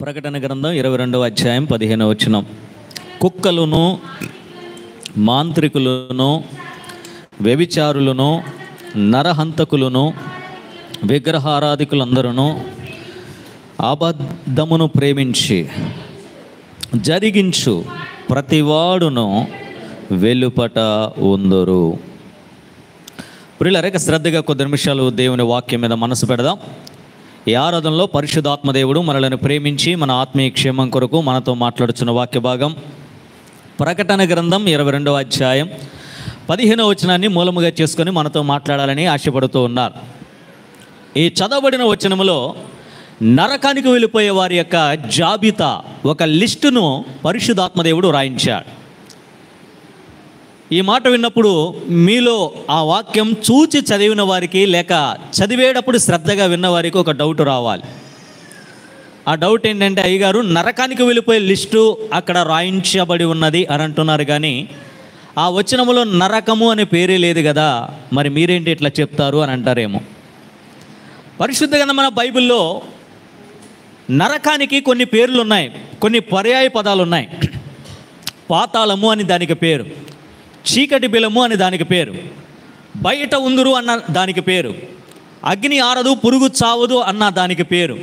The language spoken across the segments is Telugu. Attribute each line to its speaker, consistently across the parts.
Speaker 1: ప్రకటన గ్రంథం 22వ అధ్యాయం 15వ వచనం. కుక్కలును మాంత్రికులను వ్యభిచారులను నరహంతకులను విగ్రహారాధికులందరూ అబద్ధమును ప్రేమించి జరిగించు ప్రతివాడును వెలుపట ఉందరు. ప్రియులారా, శ్రద్ధగా కొద్ది నిమిషాలు దేవుని వాక్యం మీద మనసు పెడదాం. ఈ ఆరాధనలో పరిశుద్ధాత్మదేవుడు మనలను ప్రేమించి మన ఆత్మీయ క్షేమం కొరకు మనతో మాట్లాడుచున్న వాక్య భాగం ప్రకటన గ్రంథం 22వ అధ్యాయం 15వ వచనాన్ని మూలముగా చేసుకొని మనతో మాట్లాడాలని ఆశపడుతూ ఉన్నారు. ఈ చదవబడిన వచనములో నరకానికి వెళ్ళిపోయే వారి యొక్క జాబితా, ఒక లిస్టును పరిశుద్ధాత్మదేవుడు రాయించాడు. ఈ మాట విన్నప్పుడు మీలో ఆ వాక్యం చూచి చదివిన వారికి, లేక చదివేటప్పుడు శ్రద్ధగా విన్నవారికి ఒక డౌట్ రావాలి. ఆ డౌట్ ఏంటంటే, అయ్యగారు నరకానికి వెళ్ళిపోయే లిస్టు అక్కడ రాయించబడి ఉన్నది అని అంటున్నారు, కానీ ఆ వచనములో నరకము అనే పేరే లేదు కదా, మరి మీరేంటి ఇట్లా చెప్తారు అని అంటారేమో. పరిశుద్ధ గ్రంథమైన బైబిల్లో నరకానికి కొన్ని పేర్లు ఉన్నాయి, కొన్ని పర్యాయ పదాలు ఉన్నాయి. పాతాళము అని దానికి పేరు, చీకటి బిలము అని దానికి పేరు, బయట ఉందురు అన్న దానికి పేరు, అగ్ని ఆరదు పురుగు చావదు అన్న దానికి పేరు,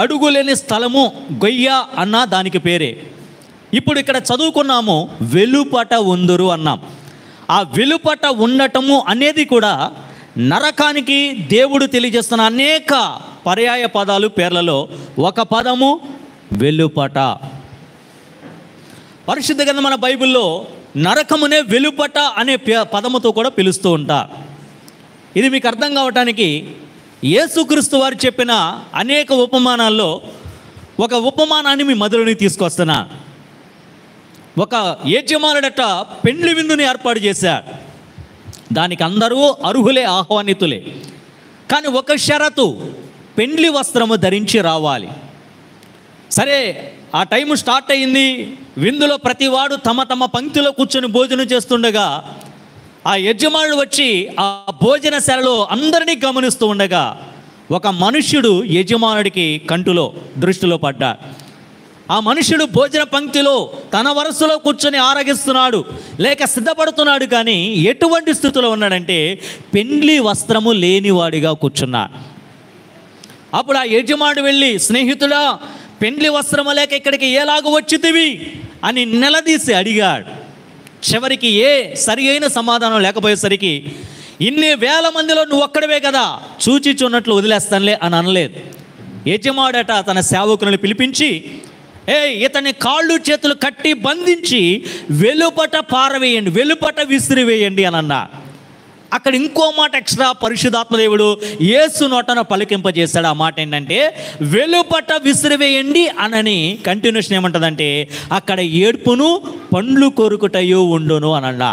Speaker 1: అడుగులేని స్థలము గొయ్య అన్న దానికి పేరే. ఇప్పుడు ఇక్కడ చదువుకున్నాము వెలుపట ఉందురు అన్నాం. ఆ వెలుపట ఉండటము అనేది కూడా నరకానికి దేవుడు తెలియజేస్తున్న అనేక పర్యాయ పదాలు పేర్లలో ఒక పదము వెలుపట. పరిశుద్ధ గ్రంథమైన బైబిల్లో నరకమునే వెలుపట అనే పదముతో కూడా పిలుస్తూ ఉంటారు. ఇది మీకు అర్థం కావటానికి యేసుక్రీస్తు వారు చెప్పిన అనేక ఉపమానాల్లో ఒక ఉపమానాన్ని మీ మధ్యలోకి తీసుకొస్తున్నా. ఒక యజమానుడట పెండ్లి విందుని ఏర్పాటు చేశాడు. దానికి అందరూ అర్హులే, ఆహ్వానితులే. కానీ ఒక షరతు, పెండ్లి వస్త్రము ధరించి రావాలి. సరే, ఆ టైము స్టార్ట్ అయ్యింది. విందులో ప్రతివాడు తమ తమ పంక్తిలో కూర్చొని భోజనం చేస్తుండగా ఆ యజమానుడు వచ్చి ఆ భోజనశాలలో అందరినీ గమనిస్తూ ఉండగా ఒక మనుష్యుడు యజమానుడికి కంటిలో దృష్టిలో పడ్డాడు. ఆ మనుష్యుడు భోజన పంక్తిలో తన వరుసలో కూర్చొని ఆరగిస్తున్నాడు, లేక సిద్ధపడుతున్నాడు, కానీ ఎటువంటి స్థితిలో ఉన్నాడంటే పెండ్లి వస్త్రము లేనివాడిగా కూర్చున్నాడు. అప్పుడు ఆ యజమానుడు వెళ్ళి, స్నేహితుడా, పెండ్లి వస్త్రము లేక ఇక్కడికి ఎలాగ వచ్చితివి అని నిలదీసి అడిగాడు. చివరికి ఏ సరి అయిన సమాధానం లేకపోయేసరికి, ఇన్ని వేల మందిలో నువ్వు ఒక్కడవే కదా, చూచిచున్నట్లు వదిలేస్తానులే అని అనలేదు. యజమానుడట తన సేవకులను పిలిపించి, ఇతని కాళ్ళు చేతులు కట్టి బంధించి వెలుపట పారవేయండి, వెలుపట విసిరివేయండి అని అన్నా. అక్కడ ఇంకో మాట ఎక్స్ట్రా పరిశుద్ధాత్మదేవుడు యేసు నోటన పలికింపజేశాడు. ఆ మాట ఏంటంటే వెలుపట విసిరివేయండి అనని కంటిన్యూషన్ ఏమంటుందంటే, అక్కడ ఏడ్పును పండ్లు కొరుకుటయు ఉండును అనన్నా.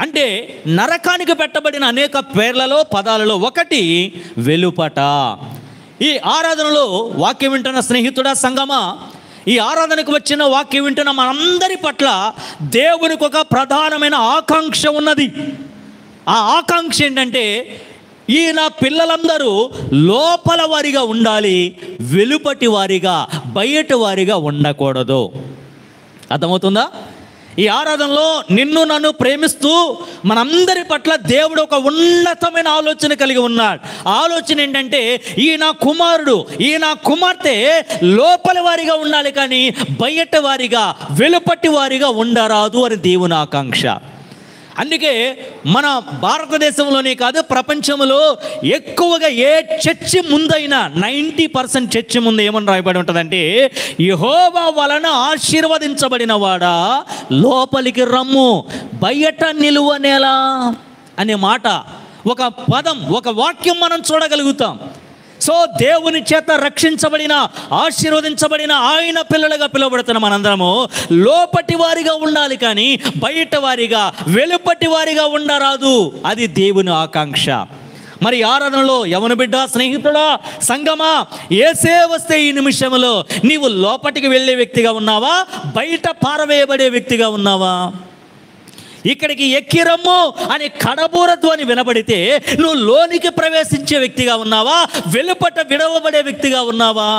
Speaker 1: అంటే నరకానికి పెట్టబడిన అనేక పేర్లలో, పదాలలో ఒకటి వెలుపట. ఈ ఆరాధనలో వాక్యం వింటున్న స్నేహితుడా, సంగమా, ఈ ఆరాధనకు వచ్చిన వాక్యం వింటున్న మనందరి పట్ల దేవునికి ఒక ప్రధానమైన ఆకాంక్ష ఉన్నది. ఆ ఆకాంక్ష ఏంటంటే, ఈయన పిల్లలందరూ లోపల వారిగా ఉండాలి, వెలుపటి వారిగా, బయట వారిగా ఉండకూడదు. అర్థమవుతుందా? ఈ ఆరాధనలో నిన్ను నన్ను ప్రేమిస్తూ మనందరి పట్ల దేవుడు ఒక ఉన్నతమైన ఆలోచన కలిగి ఉన్నాడు. ఆలోచన ఏంటంటే, ఈయన కుమారుడు, ఈయన కుమార్తె లోపల వారిగా ఉండాలి, కానీ బయట వారిగా, వెలుపటి వారిగా ఉండరాదు అని దేవుని ఆకాంక్ష. అందుకే మన భారతదేశంలోనే కాదు, ప్రపంచంలో ఎక్కువగా ఏ చర్చి ముందైనా 90% చర్చి ముందు ఏమని రాయబడి ఉంటుందంటే, యెహోవా వలన ఆశీర్వదించబడిన వాడా లోపలికి రమ్ము, బయట నిలువనేలా అనే మాట, ఒక పదం, ఒక వాక్యం మనం చూడగలుగుతాం. సో దేవుని చేత రక్షించబడిన, ఆశీర్వదించబడిన ఆయన పిల్లలుగా పిలువబడుతున్న మనందరము లోపటి వారిగా ఉండాలి, కానీ బయట వారిగా, వెలుపటి వారిగా ఉండరాదు. అది దేవుని ఆకాంక్ష. మరి ఆరాధనలో యవన బిడ్డ, స్నేహితుడా, సంగమా, యేసే వస్తే ఈ నిమిషంలో నీవు లోపటికి వెళ్ళే వ్యక్తిగా ఉన్నావా, బయట పారవేయబడే వ్యక్తిగా ఉన్నావా? ఇక్కడికి ఎక్కిరమ్ము అని కడబూర ధ్వని వినబడితే నువ్వు లోనికి ప్రవేశించే వ్యక్తిగా ఉన్నావా, వెలుపట విడవబడే వ్యక్తిగా ఉన్నావా?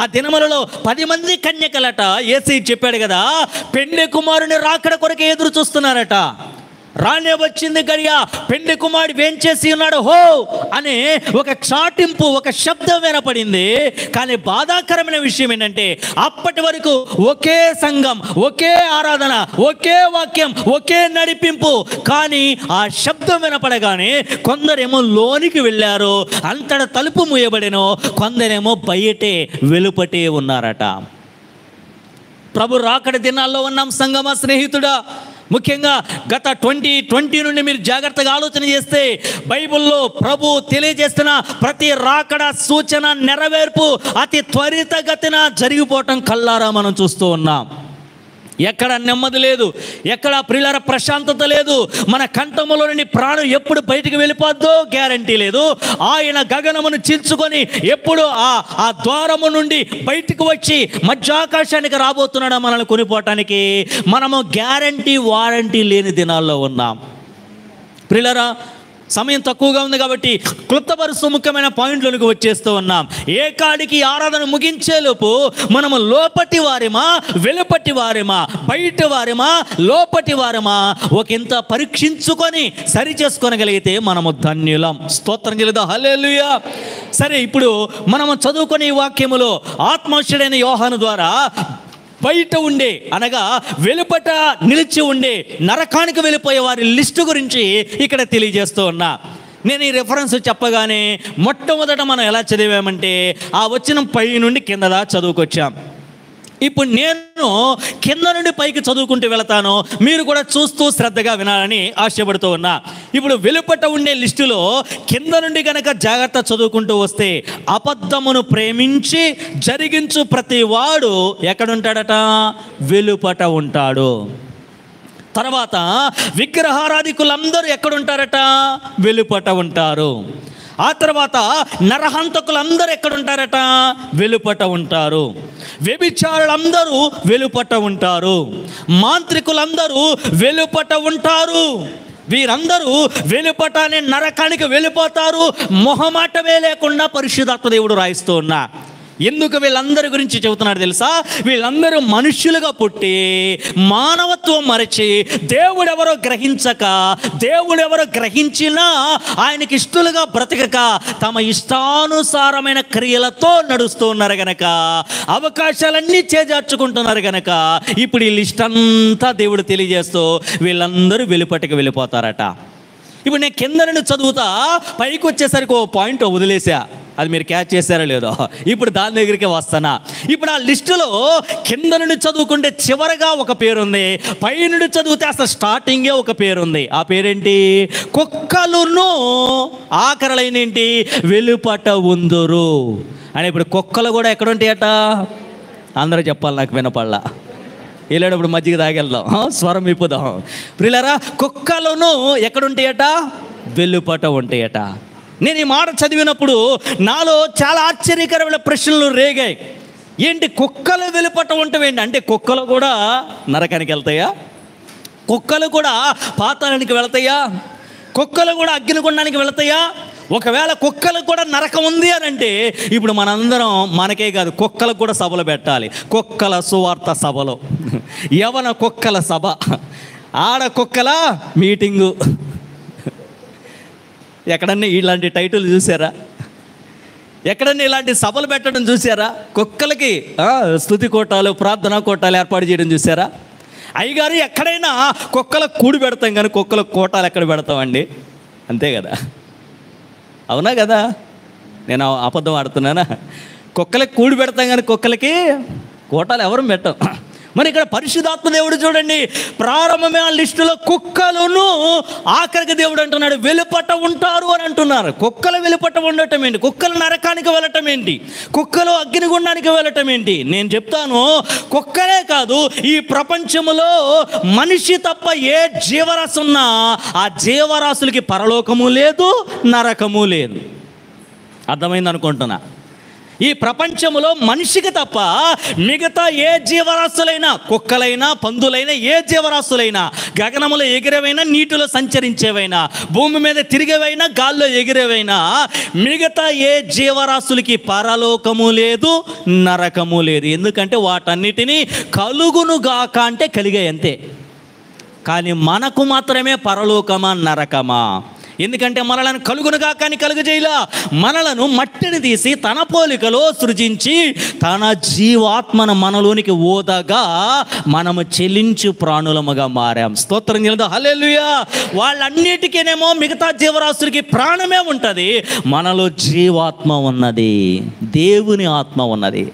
Speaker 1: ఆ దినములలో 10 మంది కన్యకలట. యేసయ్య చెప్పాడు కదా, పెండ్లి కుమారుని రాకడ కొరకే ఎదురు చూస్తున్నారట. రానే వచ్చింది గడియ, పెండ్లి కుమారుడు వేంచేసి ఉన్నాడు హో అనే ఒక చాటింపు, ఒక శబ్దం వినపడింది. కానీ బాధాకరమైన విషయం ఏంటంటే అప్పటి వరకు ఒకే సంఘం, ఒకే ఆరాధన, ఒకే వాక్యం, ఒకే నడిపింపు. కానీ ఆ శబ్దం వినపడగానే కొందరేమో లోనికి వెళ్ళారు, అంతట తలుపు మూయబడెను. కొందరేమో బయటే వెలుపటే ఉన్నారట. ప్రభు రాకడ దినాల్లో ఉన్నాం సంగమా, స్నేహితుడా. ముఖ్యంగా గత 2020 నుండి మీరు జాగ్రత్తగా ఆలోచన చేస్తే బైబిల్లో ప్రభు తెలియజేస్తున్న ప్రతి రాకడ సూచన నెరవేర్పు అతి త్వరితగతిన జరిగిపోవటం కల్లారా మనం చూస్తూ ఉన్నాం. ఎక్కడ నెమ్మది లేదు, ఎక్కడ ప్రియులారా ప్రశాంతత లేదు. మన కంఠములో నుండి ప్రాణం ఎప్పుడు బయటికి వెళ్ళిపోద్దో గ్యారంటీ లేదు. ఆయన గగనమును చీల్చుకొని ఎప్పుడు ఆ ద్వారము నుండి బయటికి వచ్చి మధ్యాకాశానికి రాబోతున్నాడా మనల్ని కొనిపోవటానికి, మనము గ్యారంటీ వారంటీ లేని దినాల్లో ఉన్నాం. ప్రియులారా, సమయం తక్కువగా ఉంది కాబట్టి క్లుప్తపరుస్తూ ముఖ్యమైన పాయింట్లోనికి వచ్చేస్తూ ఉన్నాం. ఏ కాడికి ఆరాధన ముగించేలోపు మనము లోపటి వారిమా, వెలుపటి వారిమా, బయట వారిమా, లోపటి వారిమా ఒకంత పరీక్షించుకొని సరి చేసుకోగలిగితే మనము ధన్యులం. స్తోత్రం చెల్లిద్దాం, హల్లెలూయా. సరే, ఇప్పుడు మనము చదువుకునే ఈ వాక్యములో ఆత్మశుడైన యోహాను ద్వారా బయట ఉండే అనగా వెలుపట నిలిచి ఉండే నరకానికి వెళ్ళిపోయే వారి లిస్టు గురించి ఇక్కడ తెలియజేస్తూ ఉన్నా. నేను ఈ రెఫరెన్స్ చెప్పగానే మొట్టమొదట మనం ఎలా చదివామంటే ఆ వచనం పై నుండి కిందదా చదువుకొచ్చాం. ఇప్పుడు నేను కింద నుండి పైకి చదువుకుంటూ వెళతాను, మీరు కూడా చూస్తూ శ్రద్ధగా వినాలని ఆశపడుతూ ఉన్నా. ఇప్పుడు వెలుపట ఉండే లిస్టులో కింద నుండి కనుక జాగ్రత్త చదువుకుంటూ వస్తే అబద్ధమును ప్రేమించి జరిగించు ప్రతి వాడు ఎక్కడుంటాడట? వెలుపట ఉంటాడు. తర్వాత విగ్రహారాధికులందరూ ఎక్కడుంటారట? వెలుపట ఉంటారు. ఆ తర్వాత నరహంతకులందరూ ఎక్కడుంటారట? వెలుపట ఉంటారు. వ్యభిచారులందరూ వెలుపట ఉంటారు. మాంత్రికులందరూ వెలుపట ఉంటారు. వీరందరూ వెలుపట అనే నరకానికి వెళ్ళిపోతారు. మొహమాటమే లేకుండా పరిశుద్ధాత్మ దేవుడు రాయిస్తూ ఉన్నా. ఎందుకు వీళ్ళందరి గురించి చెబుతున్నాడు తెలుసా? వీళ్ళందరూ మనుష్యులుగా పుట్టి మానవత్వం మరచి దేవుడెవరో గ్రహించక, దేవుడెవరో గ్రహించినా ఆయనకి ఇష్టలుగా బ్రతకక తమ ఇష్టానుసారమైన క్రియలతో నడుస్తూ ఉన్నారు గనక, అవకాశాలన్నీ చేజార్చుకుంటున్నారు గనక ఇప్పుడు ఈ లిస్ట్ అంతా దేవుడు తెలియజేస్తూ వీళ్ళందరూ వెలుపటికి వెళ్ళిపోతారట. ఇప్పుడు నేను కింద నుండి చదువుతా, పైకి వచ్చేసరికి ఓ పాయింట్ వదిలేసా. అది మీరు క్యాచ్ చేశారో లేదో, ఇప్పుడు దాని దగ్గరికి వస్తానా. ఇప్పుడు ఆ లిస్టులో కింద నుండి చదువుకుంటే చివరగా ఒక పేరుంది, పై నుండి చదివితే అసలు స్టార్టింగే ఒక పేరుంది. ఆ పేరేంటి? కుక్కలును ఆఖరలైన ఏంటి? వెలుపట ఉందురు అని. ఇప్పుడు కుక్కలు కూడా ఎక్కడ ఉంటాయట? అందరూ చెప్పాలి, నాకు వినపడలా. వెళ్ళేటప్పుడు మజ్జిగ తాగెళ్దాం, స్వరం ఇప్పుదాం. ప్రియులారా, కుక్కలను ఎక్కడుంటాయట? వెలుపట ఉంటాయట. నేను ఈ మాట చదివినప్పుడు నాలో చాలా ఆశ్చర్యకరమైన ప్రశ్నలు రేగాయి. ఏంటి కుక్కలు వెలుపట ఉంటావేంటి? అంటే కుక్కలు కూడా నరకానికి వెళ్తాయా? కుక్కలు కూడా పాతాళానికి వెళతాయా? కుక్కలు కూడా అగ్నిగుండానికి వెళతాయా? ఒకవేళ కుక్కలకు కూడా నరకం ఉంది అని అంటే ఇప్పుడు మనందరం, మనకే కాదు కుక్కలకు కూడా సభలు పెట్టాలి. కుక్కల సువార్త సభలో, యవన కుక్కల సభ, ఆడ కుక్కల మీటింగు. ఎక్కడన్నా ఇలాంటి టైటిల్ చూసారా? ఎక్కడన్నా ఇలాంటి సభలు పెట్టడం చూసారా? కుక్కలకి స్తుతి కోటాలు, ప్రార్థనా కోటాలు ఏర్పాటు చేయడం చూసారా? అయ్యగారు ఎక్కడైనా కుక్కలకు కూడి పెడతాం కానీ కుక్కలకు కోటాలు ఎక్కడ పెడతామండి? అంతే కదా, అవునా కదా? నేను అబద్ధం ఆడుతున్నానా? కుక్కలకి కూడి పెడతాం కానీ కుక్కలకి కోటాలు ఎవరు పెట్టం. మరి ఇక్కడ పరిశుద్ధాత్మ దేవుడు చూడండి, ప్రారంభమే ఆ లిస్టులో కుక్కలను ఆఖరికి దేవుడు అంటున్నాడు వెలుపట ఉంటారు అని అంటున్నారు. కుక్కలు వెలుపట ఉండటం ఏంటి? కుక్కలు నరకానికి వెళ్ళటం ఏంటి? కుక్కలు అగ్నిగుండానికి వెళ్ళటం ఏంటి? నేను చెప్తాను, కుక్కలే కాదు, ఈ ప్రపంచములో మనిషి తప్ప ఏ జీవరాశి ఉన్నా ఆ జీవరాశులకి పరలోకము లేదు, నరకము లేదు. అర్థమైంది అనుకుంటున్నా. ఈ ప్రపంచంలో మనిషికి తప్ప మిగతా ఏ జీవరాశులైనా, కుక్కలైనా, పందులైనా, ఏ జీవరాశులైనా, గగనములో ఎగిరేవైనా, నీటిలో సంచరించేవైనా, భూమి మీద తిరిగేవైనా, గాల్లో ఎగిరేవైనా, మిగతా ఏ జీవరాశులకి పరలోకము లేదు, నరకము లేదు. ఎందుకంటే వాటన్నిటినీ కలుగునుగాక అంటే కలిగాయి అంతే. కానీ మనకు మాత్రమే పరలోకమా, నరకమా? ఎందుకంటే మనలను కలుగునుగా కానీ కలుగజేయలా, మనలను మట్టిని తీసి తన పోలికలో సృజించి తన జీవాత్మను మనలోనికి ఓదగా మనము చెలించు ప్రాణులముగా మారాం. స్తోత్రం చెల్లిద్దాం, హల్లెలూయా. వాళ్ళన్నిటికీనేమో మిగతా జీవరాశులకి ప్రాణమే ఉంటుంది, మనలో జీవాత్మ ఉన్నది, దేవుని ఆత్మ ఉన్నది.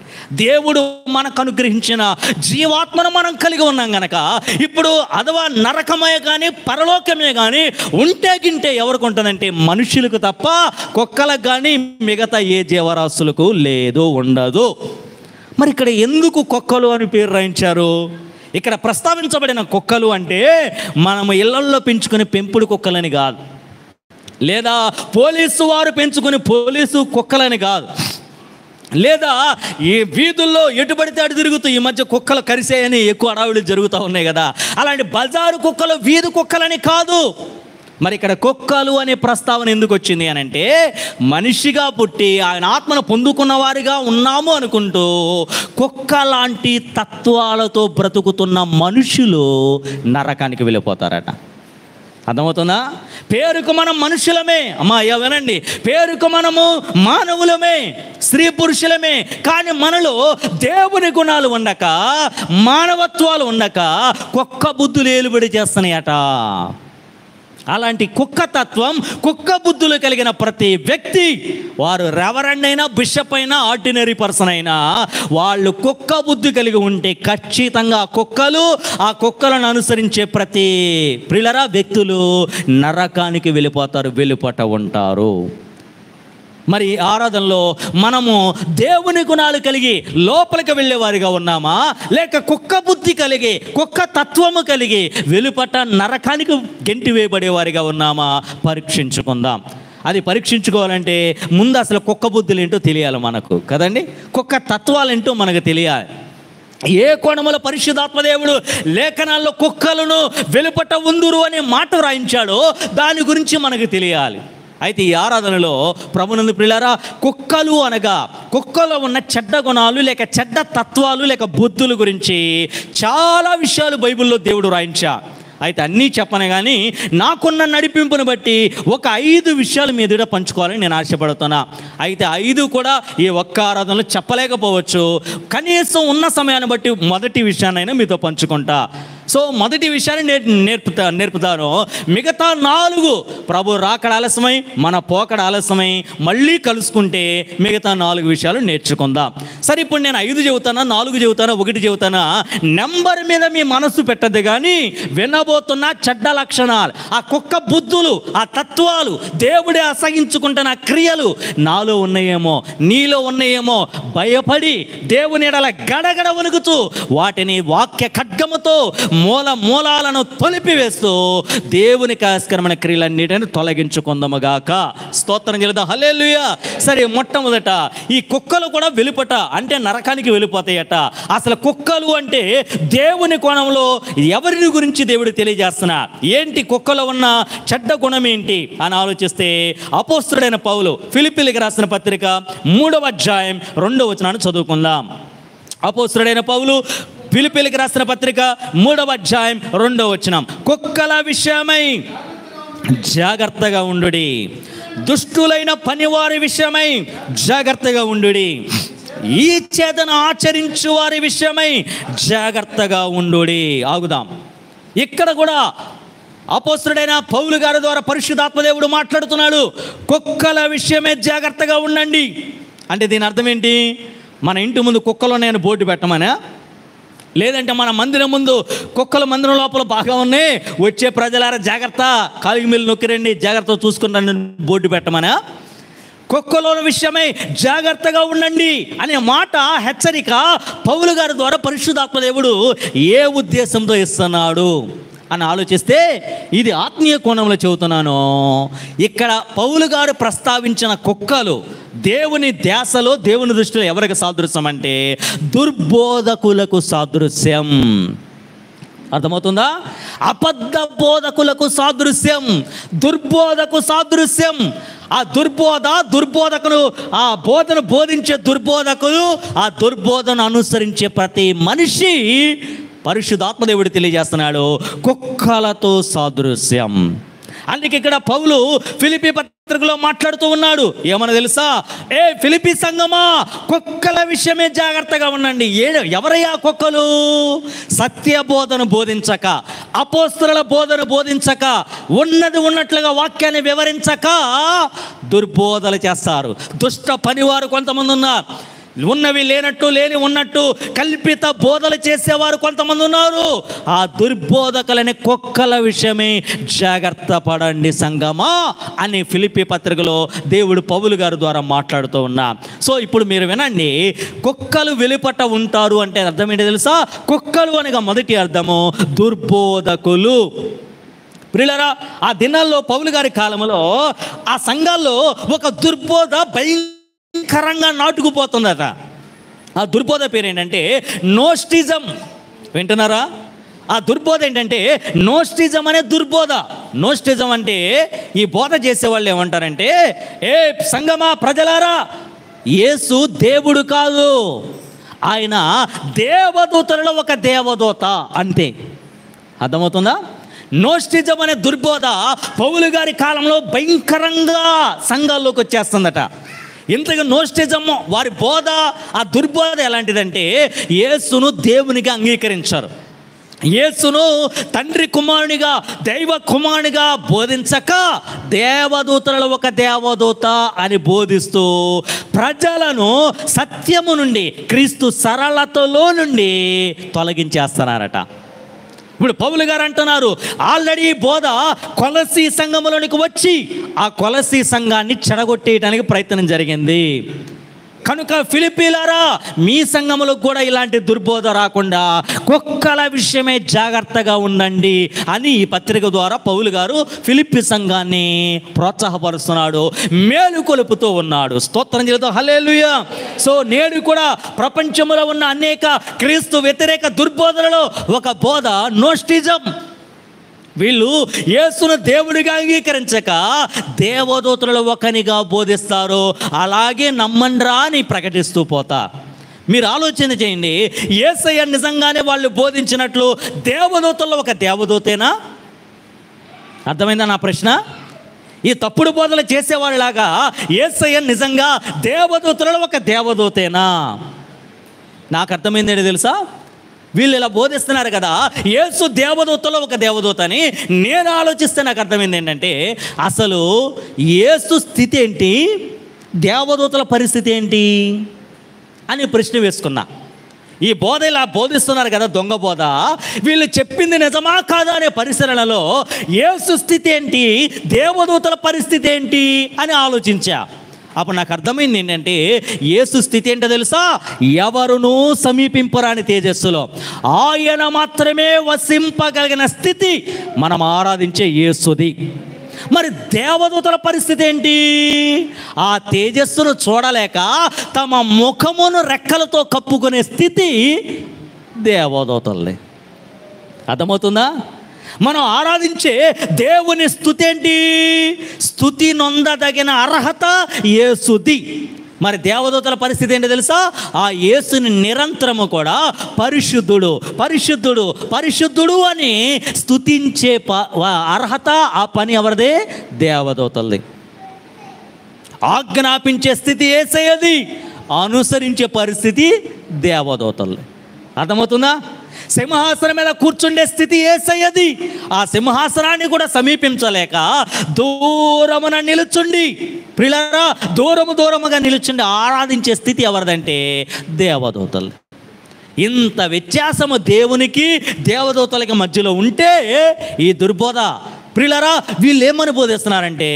Speaker 1: దేవుడు మనకు అనుగ్రహించిన జీవాత్మను మనం కలిగి ఉన్నాం గనక ఇప్పుడు అథవా నరకమే కానీ పరలోకమే కానీ ఉంటే గింటే ఎవరికి ఉంటుందంటే మనుషులకు తప్ప కుక్కలకు కానీ మిగతా ఏ జీవరాశులకు లేదు, ఉండదు. మరి ఇక్కడ ఎందుకు కుక్కలు అని పేరు రాయించారు? ఇక్కడ ప్రస్తావించబడిన కుక్కలు అంటే మనము ఇళ్లల్లో పెంచుకునే పెంపుడు కుక్కలని కాదు, లేదా పోలీసు వారు పెంచుకునే పోలీసు కుక్కలని కాదు, లేదా ఈ వీధుల్లో ఎటు పడితే అటు తిరుగుతూ ఈ మధ్య కుక్కలు కరిసేయని ఎక్కువ అడవులు జరుగుతూ ఉన్నాయి కదా, అలాంటి బజారు కుక్కలు, వీధి కుక్కలని కాదు. మరి ఇక్కడ కుక్కలు అనే ప్రస్తావన ఎందుకు వచ్చింది అని అంటే, మనిషిగా పుట్టి ఆయన ఆత్మను పొందుకున్న వారిగా ఉన్నాము అనుకుంటూ కుక్క లాంటి తత్వాలతో బ్రతుకుతున్న మనుషులు నరకానికి వెళ్ళిపోతారట. అర్థమవుతుందా? పేరుకు మనం మనుషులమే, అమ్మా అయ్యా వినండి, పేరుకు మనము మానవులమే, స్త్రీ పురుషులమే, కానీ మనలో దేవుని గుణాలు ఉండక, మానవత్వాలు ఉండక కుక్క బుద్ధులు ఏలుబడి చేస్తున్నాయట. అలాంటి కుక్క తత్వం, కుక్క బుద్ధులు కలిగిన ప్రతి వ్యక్తి, వారు రెవరెండ్ అయినా, బిషప్ అయినా, ఆర్డినరీ పర్సన్ అయినా, వాళ్ళు కుక్క బుద్ధి కలిగి ఉంటే ఖచ్చితంగా కుక్కలు, ఆ కుక్కలను అనుసరించే ప్రతి ప్రియులరా వ్యక్తులు నరకానికి వెళ్ళిపోతారు, వెళ్ళిపోట ఉంటారు. మరి ఆరాధనలో మనము దేవుని గుణాలు కలిగి లోపలికి వెళ్ళేవారిగా ఉన్నామా, లేక కుక్క బుద్ధి కలిగి, కుక్క తత్వము కలిగి వెలుపట నరకానికి గెంటి వేయబడేవారిగా ఉన్నామా? పరీక్షించుకుందాం. అది పరీక్షించుకోవాలంటే ముందు అసలు కుక్క బుద్ధులు ఏంటో తెలియాలి మనకు కదండి, కుక్క తత్వాలేంటో మనకు తెలియాలి. ఏ కోణముల పరిశుద్ధాత్మదేవుడు లేఖనాల్లో కుక్కలను వెలుపట ఉందురు అనే మాట రాయించాడో దాని గురించి మనకు తెలియాలి. అయితే ఈ ఆరాధనలో ప్రభునందు ప్రియులారా, కుక్కలు అనగా కుక్కలో ఉన్న చెడ్డ గుణాలు, లేక చెడ్డ తత్వాలు, లేక బుద్ధుల గురించి చాలా విషయాలు బైబిల్లో దేవుడు రాయించా. అయితే అన్నీ చెప్పను కానీ నాకున్న నడిపింపును బట్టి ఒక 5 విషయాలు మీ ఎదుట పంచుకోవాలని నేను ఆశపడుతున్నా. అయితే 5 కూడా ఈ ఒక్క ఆరాధనలో చెప్పలేకపోవచ్చు, కనీసం ఉన్న సమయాన్ని బట్టి మొదటి విషయాన్నైనా మీతో పంచుకుంటా. సో మొదటి విషయాన్ని నేర్పుతాను. మిగతా 4 ప్రభు రాకడ ఆలస్యమై, మన పోకడ ఆలస్యమై మళ్ళీ కలుసుకుంటే మిగతా 4 విషయాలు నేర్చుకుందాం. సరే, ఇప్పుడు నేను 5 చెబుతానా, 4 చెబుతానా, 1 చెబుతానా? నెంబర్ మీద మీ మనసు పెట్టద్దు కానీ వినబోతున్న చెడ్డ లక్షణాలు, ఆ కుక్క బుద్ధులు, ఆ తత్వాలు, దేవుడే అసహించుకుంటున్న క్రియలు నాలో ఉన్నాయేమో, నీలో ఉన్నాయేమో, భయపడి దేవుని ఎడల గడగడ వణుకుతూ వాటిని వాక్య ఖడ్గముతో మూలాలను తొలిపివేస్తూ దేవునికి ఆస్కరమైన క్రియలన్నిటిని తొలగించుకుందాముగాక. స్తోత్రం చెల్లిద్దాం, హల్లెలూయా. సరే, మొట్టమొదట ఈ కుక్కలు కూడా వెలుపట అంటే నరకానికి వెళ్ళిపోతాయట. అసలు కుక్కలు అంటే దేవుని కోణంలో ఎవరిని గురించి దేవుడు తెలియజేస్తున్నా, ఏంటి కుక్కలో ఉన్న చెడ్డ గుణం ఏంటి అని ఆలోచిస్తే, అపోస్తలుడైన పౌలు ఫిలిప్పీయులకు రాసిన పత్రిక 3వ అధ్యాయం 2వ వచనాన్ని చదువుకుందాం. అపోస్తలుడైన పౌలు ఫిలిప్పీయులకు రాసిన పత్రిక 3వ అధ్యాయం 2వ వచనం, కుక్కల విషయమై జాగ్రత్తగా ఉండుడి, దుష్టులైన పనివారి విషయమై జాగ్రత్తగా ఉండుడి, ఈ చేతను ఆచరించు వారి విషయమై జాగ్రత్తగా ఉండుడి. ఆగుదాం. ఇక్కడ కూడా అపోస్తలుడైన పౌలు గారి ద్వారా పరిశుద్ధాత్మదేవుడు మాట్లాడుతున్నాడు. కుక్కల విషయమే జాగ్రత్తగా ఉండండి అంటే దీని అర్థం ఏంటి? మన ఇంటి ముందు కుక్కలు ఉన్నాయని బోర్డు పెట్టమనా? లేదంటే మన మందిరం ముందు కుక్కల మందిరం లోపల బాగా ఉన్నాయి, వచ్చే ప్రజలారా జాగ్రత్త, కాలికి మిల్లు నొక్కిరండి, జాగ్రత్త చూసుకుంటాను బోర్డు పెట్టమనా? కుక్కల విషయమై జాగ్రత్తగా ఉండండి అనే మాట, హెచ్చరిక పౌలు గారి ద్వారా పరిశుద్ధాత్మదేవుడు ఏ ఉద్దేశంతో ఇస్తున్నాడు అని ఆలోచిస్తే, ఇది ఆత్మీయ కోణంలో చెబుతున్నాను. ఇక్కడ పౌలు గారు ప్రస్తావించిన కుక్కలు దేవుని ధ్యాసలో, దేవుని దృష్టిలో ఎవరికి సాదృశ్యం అంటే దుర్బోధకులకు సాదృశ్యం. అర్థమవుతుందా? అబద్ధ బోధకులకు సాదృశ్యం, దుర్బోధకు సాదృశ్యం. ఆ దుర్బోధకులు, ఆ బోధను బోధించే దుర్బోధకులు, ఆ దుర్బోధను అనుసరించే ప్రతి మనిషి పరిశుద్ధాత్మదేవుడు తెలియజేస్తున్నాడు, కుక్కలతో సాదృశ్యం. అందుకే ఇక్కడ పౌలు ఫిలిప్పీ పత్రికలో మాట్లాడుతూ ఉన్నాడు. ఏమన్నా తెలుసా? ఏ ఫిలిప్పీ సంఘమా, కుక్కల విషయమే జాగ్రత్తగా ఉండండి. ఎవరయ్యా కుక్కలు? సత్య బోధను బోధించక, అపోస్తలుల బోధను బోధించక, ఉన్నది ఉన్నట్లుగా వాక్యాన్ని వివరించక దుర్బోధలు చేస్తారు. దుష్ట పనివారు కొంతమంది ఉన్నారు. ఉన్నవి లేనట్టు, లేని ఉన్నట్టు కల్పిత బోధలు చేసేవారు కొంతమంది ఉన్నారు. ఆ దుర్బోధకులనే కుక్కల విషయమే జాగ్రత్త పడండి సంగమా అని ఫిలిప్పీ పత్రికలో దేవుడు పౌలు గారి ద్వారా మాట్లాడుతూ ఉన్నా. సో ఇప్పుడు మీరు వినండి, కుక్కలు వెలుపట ఉంటారు అంటే అర్థం ఏంటి తెలుసా? కుక్కలు అనగా మొదటి అర్థము దుర్బోధకులు. ప్రియులారా, ఆ దినాల్లో పౌలు గారి కాలంలో ఆ సంఘాల్లో ఒక దుర్బోధ భయంకరంగా నాటుకుపోతుందట. ఆ దుర్బోధ పేరు ఏంటంటే నోస్టిజం. వింటున్నారా? ఆ దుర్బోధ ఏంటంటే నోస్టిజం అనే దుర్బోధ. నోస్టిజం అంటే ఈ బోధ చేసేవాళ్ళు ఏమంటారంటే, ఏ సంగమా, ప్రజలారా, యేసు దేవుడు కాదు, ఆయన దేవదూతలలో ఒక దేవదూత అంతే. అర్థమవుతుందా? నోస్టిజం అనే దుర్బోధ పౌలు గారి కాలంలో భయంకరంగా సంఘాల్లోకి వచ్చేస్తుందట. ఇంతగా నోస్టిజం వారి బోధ, ఆ దుర్బోధ ఎలాంటిదంటే యేసును దేవునిగా అంగీకరించారు. యేసును తండ్రి కుమారునిగా, దైవ కుమారునిగా బోధించక దేవదూతలలో ఒక దేవదూత అని బోధిస్తూ ప్రజలను సత్యము నుండి, క్రీస్తు సరళతలో నుండి తొలగించేస్తున్నారట. ఇప్పుడు పౌలు గారు అంటున్నారు, ఆల్రెడీ బోధ కొలసీ సంఘములోనికి వచ్చి ఆ కొలసీ సంఘాన్ని చెడగొట్టేయడానికి ప్రయత్నం జరిగింది. కనుక ఫిలిప్పీలారా, మీ సంఘములకు కూడా ఇలాంటి దుర్బోధ రాకుండా కుక్కల విషయమే జాగ్రత్తగా ఉండండి అని ఈ పత్రిక ద్వారా పౌలు గారు ఫిలిప్పీ సంఘాన్ని ప్రోత్సాహపరుస్తున్నాడు, మేలుకొలుపుతూ ఉన్నాడు. స్తోత్రం చెబుతూ హల్లెలూయా. సో నేడు కూడా ప్రపంచంలో ఉన్న అనేక క్రీస్తు వ్యతిరేక దుర్బోధనలో ఒక బోధ నోస్టిజం. వీళ్ళు యేసును దేవుడిగా అంగీకరించక దేవదూతలలో ఒకనిగా బోధిస్తారు. అలాగే నమ్మండ్రా అని ప్రకటిస్తూ పోతా. మీరు ఆలోచన చేయండి, యేసయ్య నిజంగానే వాళ్ళు బోధించినట్లు దేవదూతల్లో ఒక దేవదూతేనా? అర్థమైందా నా ప్రశ్న? ఈ తప్పుడు బోధలు చేసేవాళ్ళలాగా యేసయ్య నిజంగా దేవదూతలలో ఒక దేవదూతేనా? నాకు అర్థమైంది ఏంటి తెలుసా? వీళ్ళు ఇలా బోధిస్తున్నారు కదా, యేసు దేవదూతలో ఒక దేవదూత అని. నేను ఆలోచిస్తే నాకు అర్థమైంది ఏంటంటే, అసలు యేసు స్థితి ఏంటి, దేవదూతల పరిస్థితి ఏంటి అని ప్రశ్న వేసుకున్నా. ఈ బోధ ఇలా బోధిస్తున్నారు కదా, దొంగ బోధ, వీళ్ళు చెప్పింది నిజమా కాదా అనే పరిశీలనలో యేసు స్థితి ఏంటి, దేవదూతల పరిస్థితి ఏంటి అని ఆలోచించా. అప్పుడు నాకు అర్థమైంది ఏంటంటే, యేసు స్థితి ఏంటో తెలుసా? ఎవరునూ సమీపింపరాని తేజస్సులో ఆయన మాత్రమే వసింపగలిగిన స్థితి మనం ఆరాధించే యేసుది. మరి దేవదూతల పరిస్థితి ఏంటి? ఆ తేజస్సును చూడలేక తమ ముఖమును రెక్కలతో కప్పుకునే స్థితి దేవదూతలది. అర్థమవుతుందా? మనం ఆరాధించే దేవుని స్తుతి ఏంటి? స్తుతి నొందదగిన అర్హత యేసుది. మరి దేవదూతల పరిస్థితి ఏంటో తెలుసా? ఆ యేసుని నిరంతరము కూడా పరిశుద్ధుడు, పరిశుద్ధుడు, పరిశుద్ధుడు అని స్తుతించే అర్హత, ఆ పని ఎవరిదే? దేవదూతలది. ఆజ్ఞాపించే స్థితి యేసయ్యది, అనుసరించే పరిస్థితి దేవదూతలది. అర్థమవుతుందా? సింహాసనం మీద కూర్చుండే స్థితి యేసయ్యది. ఆ సింహాసనాన్ని కూడా సమీపించలేక దూరమున నిలుచుండి, ప్రియులారా, దూరముగా నిలుచుండి ఆరాధించే స్థితి ఎవరిదంటే దేవదూతలు. ఇంత వ్యత్యాసము దేవునికి దేవదూతలకి మధ్యలో ఉంటే ఈ దుర్బోధ, ప్రియులారా, వీళ్ళు ఏమని బోధిస్తున్నారంటే,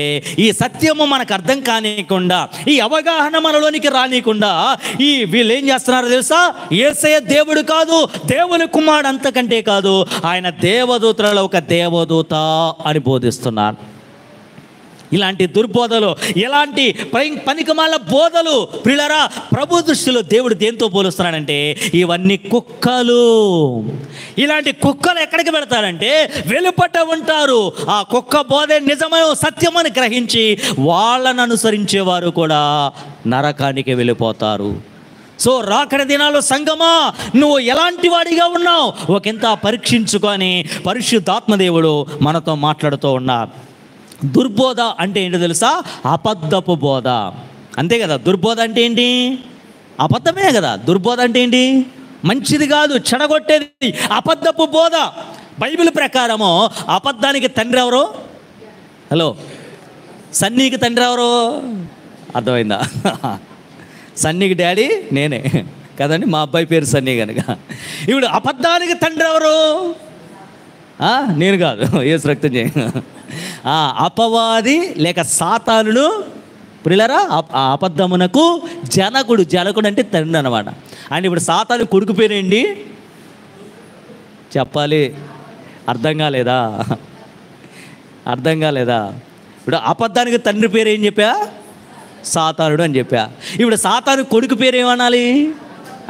Speaker 1: ఈ సత్యము మనకు అర్థం కానియకుండా, ఈ అవగాహన మనలోనికి రానియకుండా వీళ్ళు ఏం చేస్తున్నారో తెలుసా? యేసయ్య దేవుడు కాదు, దేవుని కుమారుడు, అంతకంటే కాదు, ఆయన దేవదూతలలో ఒక దేవదూత అని బోధిస్తున్నారు. ఇలాంటి దుర్బోధలు, ఇలాంటి పనికిమాల బోధలు ప్రియులారా ప్రభు దృష్టిలో దేవుడు దేంతో పోలుస్తున్నాడంటే ఇవన్నీ కుక్కలు. ఇలాంటి కుక్కలు ఎక్కడికి పెడతారంటే వెలుపట ఉంటారు. ఆ కుక్క బోధే నిజమైన సత్యమని గ్రహించి వాళ్ళను అనుసరించేవారు కూడా నరకానికి వెళ్ళిపోతారు. సో రాకడ దినాల్లో సంగమా, నువ్వు ఎలాంటి వాడిగా ఉన్నావు ఒకంత పరీక్షించుకొని పరిశుద్ధాత్మదేవుడు మనతో మాట్లాడుతూ ఉన్నారు. దుర్బోధ అంటే ఏంటో తెలుసా? అబద్ధపు బోధ. అంతే కదా. దుర్బోధ అంటే ఏంటి? అబద్ధమే కదా. దుర్బోధ అంటే ఏంటి? మంచిది కాదు, చెడగొట్టేది అబద్ధపు బోధ. బైబిల్ ప్రకారము అబద్ధానికి తండ్రి ఎవరు? హలో, సన్నీకి తండ్రి ఎవరు? అర్థమైందా? సన్నీకి డాడీ నేనే కదండి, మా అబ్బాయి పేరు సన్నీ కనుక. ఇప్పుడు అబద్ధానికి తండ్రి ఎవరు? నేను కాదు, యేసు రక్తం చేయ. అపవాది లేక సాతానుడు ప్రియులారా, అబద్ధమునకు జనకుడు. జనకుడు అంటే తండ్రి అన్నమాట. అంటే ఇప్పుడు సాతాను కొడుకు పేరేంటి చెప్పాలి? అర్థం కాలేదా? అర్థం కాలేదా? ఇప్పుడు అబద్ధానికి తండ్రి పేరు ఏం చెప్పా? సాతానుడు అని చెప్పా. ఇప్పుడు సాతాను కొడుకు పేరు ఏమనాలి?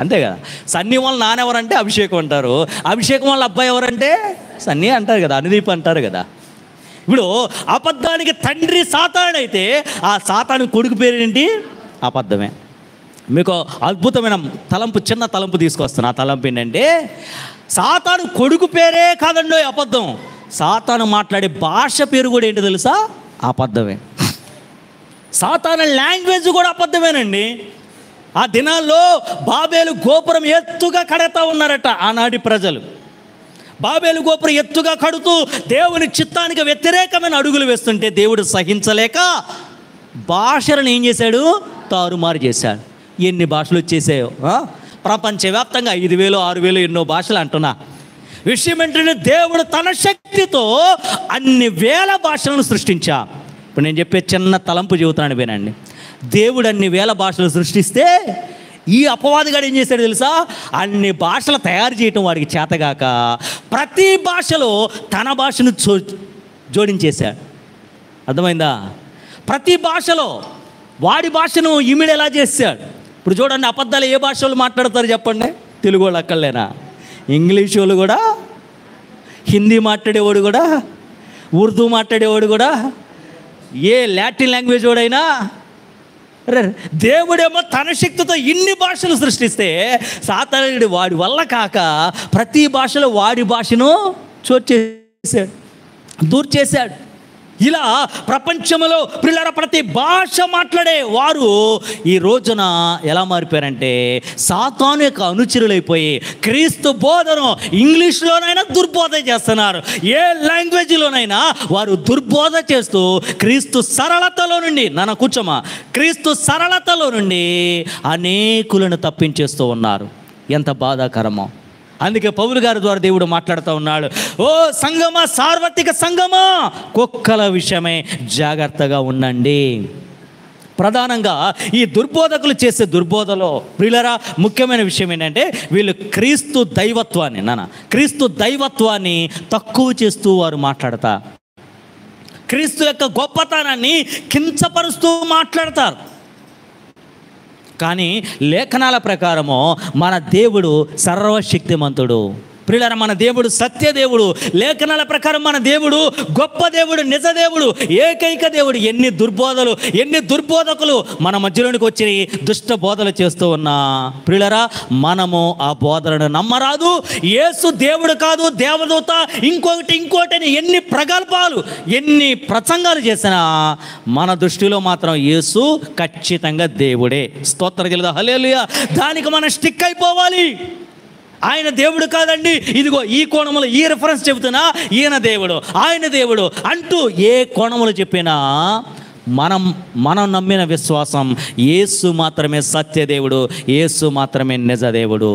Speaker 1: అంతే కదా. సన్నీ వాళ్ళ నాన్నెవరంటే అభిషేకం అంటారు, అభిషేకం వాళ్ళ అబ్బాయి ఎవరంటే సన్నీ అంటారు కదా, అనుదీప్ అంటారు కదా. ఇప్పుడు అబద్ధానికి తండ్రి సాతాను అయితే ఆ సాతాను కొడుకు పేరు ఏంటి? అబద్ధమే. మీకు అద్భుతమైన తలంపు, చిన్న తలంపు తీసుకొస్తాను. ఆ తలంపు ఏంటంటే సాతాను కొడుకు పేరే కాదండి అబద్ధం, సాతాను మాట్లాడే భాష పేరు కూడా ఏంటో తెలుసా? అబద్ధమే. సాతాను లాంగ్వేజ్ కూడా అబద్ధమేనండి. ఆ దినాల్లో బాబేలు గోపురం ఎత్తుగా కడతా ఉన్నారట ఆనాటి ప్రజలు. బాబేలు గోపురం ఎత్తుగా కడుతూ దేవుని చిత్తానికి వ్యతిరేకమైన అడుగులు వేస్తుంటే దేవుడు సహించలేక భాషలను ఏం చేశాడు? తారుమారు చేశాడు. ఎన్ని భాషలు వచ్చేసాయో ప్రపంచవ్యాప్తంగా 5,000 6,000 ఎన్నో భాషలు అంటున్నా. విషయం ఏంటంటే దేవుడు తన శక్తితో అన్ని వేల భాషలను సృష్టించా. ఇప్పుడు నేను చెప్పే చిన్న తలంపు చెబుతున్నాను వినండి. దేవుడు అన్ని వేల భాషలు సృష్టిస్తే ఈ అపవాదిగాడు ఏం చేశాడు తెలుసా? అన్ని భాషలు తయారు చేయటం వాడికి చేతగాక ప్రతి భాషలో తన భాషను జోడించేశాడు. అర్థమైందా? ప్రతి భాషలో వాడి భాషను ఇమిడేలా చేశాడు. ఇప్పుడు చూడండి, అబద్ధాలు ఏ భాషలు మాట్లాడతారు చెప్పండి? తెలుగు వాళ్ళు అక్కర్లేనా? ఇంగ్లీష్ వాళ్ళు కూడా, హిందీ మాట్లాడేవాడు కూడా, ఉర్దూ మాట్లాడేవాడు కూడా, ఏ లాటిన్ లాంగ్వేజ్ వాడైనా. దేవుడేమో తన శక్తితో ఇన్ని భాషలు సృష్టిస్తే సాతానుడు వాడి వల్ల కాక ప్రతి భాషలో వాడి భాషను చోటు దూరం చేశాడు. ఇలా ప్రపంచంలో పిల్లల ప్రతి భాష మాట్లాడే వారు ఈ రోజున ఎలా మారిపోయారంటే సాతాను యొక్క అనుచరులైపోయి క్రీస్తు బోధను ఇంగ్లీష్లోనైనా దుర్బోధ చేస్తున్నారు. ఏ లాంగ్వేజ్లోనైనా వారు దుర్బోధ చేస్తూ క్రీస్తు సరళతలో నుండి క్రీస్తు సరళతలో నుండి అనేకులను తప్పించేస్తూ ఉన్నారు. ఎంత బాధాకరమో. అందుకే పౌలు గారి ద్వారా దేవుడు మాట్లాడుతూ ఉన్నాడు, ఓ సంగమా, సార్వత్రిక సంగమా, కుక్కల విషయమై జాగ్రత్తగా ఉండండి. ప్రధానంగా ఈ దుర్బోధకులు చేసే దుర్బోధలో ప్రియులారా ముఖ్యమైన విషయం ఏంటంటే వీళ్ళు క్రీస్తు దైవత్వాన్ని తక్కువ చేస్తూ వారు మాట్లాడతా, క్రీస్తు యొక్క గొప్పతనాన్ని కించపరుస్తూ మాట్లాడతారు. కానీ లేఖనాల ప్రకారము మన దేవుడు సర్వశక్తిమంతుడు. ప్రియులారా, మన దేవుడు సత్యదేవుడు. లేఖనాల ప్రకారం మన దేవుడు గొప్ప దేవుడు, నిజ దేవుడు, ఏకైక దేవుడు. ఎన్ని దుర్బోధకులు మన మధ్యలోనికి వచ్చి దుష్ట బోధలు చేస్తూ ఉన్నా ప్రియులారా మనము ఆ బోధలను నమ్మరాదు. యేసు దేవుడు కాదు, దేవదూత, ఇంకోటి ఎన్ని ప్రగల్భాలు, ఎన్ని ప్రసంగాలు చేసినా మన దృష్టిలో మాత్రం యేసు ఖచ్చితంగా దేవుడే. స్తోత్రం కలుగుదా, హల్లెలూయా. దానికి మనం స్టిక్ అయిపోవాలి. ఆయన దేవుడు కాదండి, ఇదిగో ఈ కోణములో ఈ రిఫరెన్స్ చెబుతున్నా ఈయన దేవుడు, ఆయన దేవుడు అంటూ ఏ కోణములు చెప్పినా మనం నమ్మిన విశ్వాసం యేసు మాత్రమే సత్యదేవుడు, యేసు మాత్రమే నిజదేవుడు.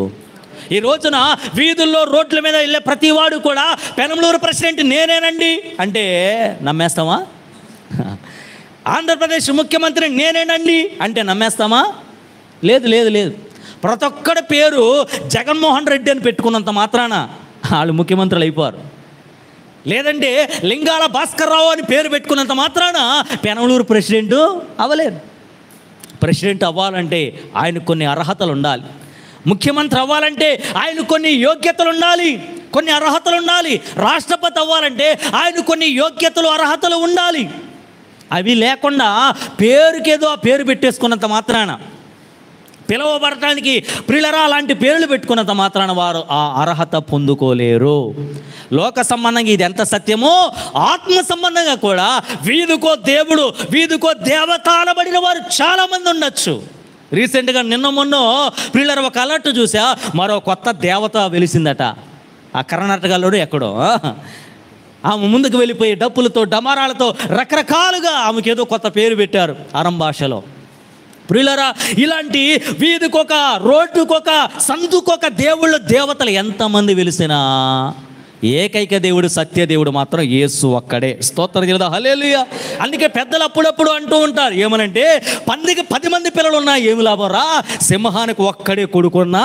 Speaker 1: ఈ రోజున వీధుల్లో రోడ్ల మీద వెళ్ళే ప్రతివాడు కూడా పెనంలూరు ప్రెసిడెంట్ నేనేనండి అంటే నమ్మేస్తామా? ఆంధ్రప్రదేశ్ ముఖ్యమంత్రి నేనేనండి అంటే నమ్మేస్తామా? లేదు. ప్రతి ఒక్కడి పేరు జగన్మోహన్ రెడ్డి అని పెట్టుకున్నంత మాత్రాన వాళ్ళు ముఖ్యమంత్రులు అయిపోరు. లేదంటే లింగాల భాస్కర్రావు అని పేరు పెట్టుకున్నంత మాత్రాన పెనమలూరు ప్రెసిడెంట్ అవ్వలేదు. ప్రెసిడెంట్ అవ్వాలంటే ఆయనకు కొన్ని అర్హతలు ఉండాలి. ముఖ్యమంత్రి అవ్వాలంటే ఆయన కొన్ని యోగ్యతలు ఉండాలి, కొన్ని అర్హతలు ఉండాలి. రాష్ట్రపతి అవ్వాలంటే ఆయన కొన్ని యోగ్యతలు అర్హతలు ఉండాలి. అవి లేకుండా పేరుకేదో ఆ పేరు పెట్టేసుకున్నంత మాత్రాన, పిలువబడటానికి ప్రియులరా అలాంటి పేర్లు పెట్టుకున్నంత మాత్రాన వారు ఆ అర్హత పొందుకోలేరు. లోక సంబంధంగా ఇది ఎంత సత్యమో, ఆత్మ సంబంధంగా కూడా వీధికో దేవుడు, వీధికో దేవత అనబడిన వారు చాలామంది ఉండొచ్చు. రీసెంట్గా నిన్న మొన్న ప్రియులరా ఒక అలర్ట్ చూసా, మరో కొత్త దేవత వెలిసిందట. ఆ కర్ణాటకలోడు ఎక్కడో ఆమె ముందుకు వెళ్ళిపోయి డప్పులతో డమారాలతో రకరకాలుగా ఆమెకి ఏదో కొత్త పేరు పెట్టారు అరం భాషలో. ప్రియులరా, ఇలాంటి వీధికొక, రోడ్డుకొక, సందుకొక దేవుళ్ళు, దేవతలు ఎంతమంది వెలిసినా ఏకైక దేవుడు, సత్య దేవుడు మాత్రం యేసు ఒక్కడే. స్తోత్రం చెల్లుదా, హల్లెలూయా. అందుకే పెద్దలు అప్పుడప్పుడు అంటూ ఉంటారు ఏమనంటే, పందికి 10 మంది పిల్లలు ఉన్నా ఏమి లాభం రా, సింహానికి ఒక్కడే కొడుకున్నా.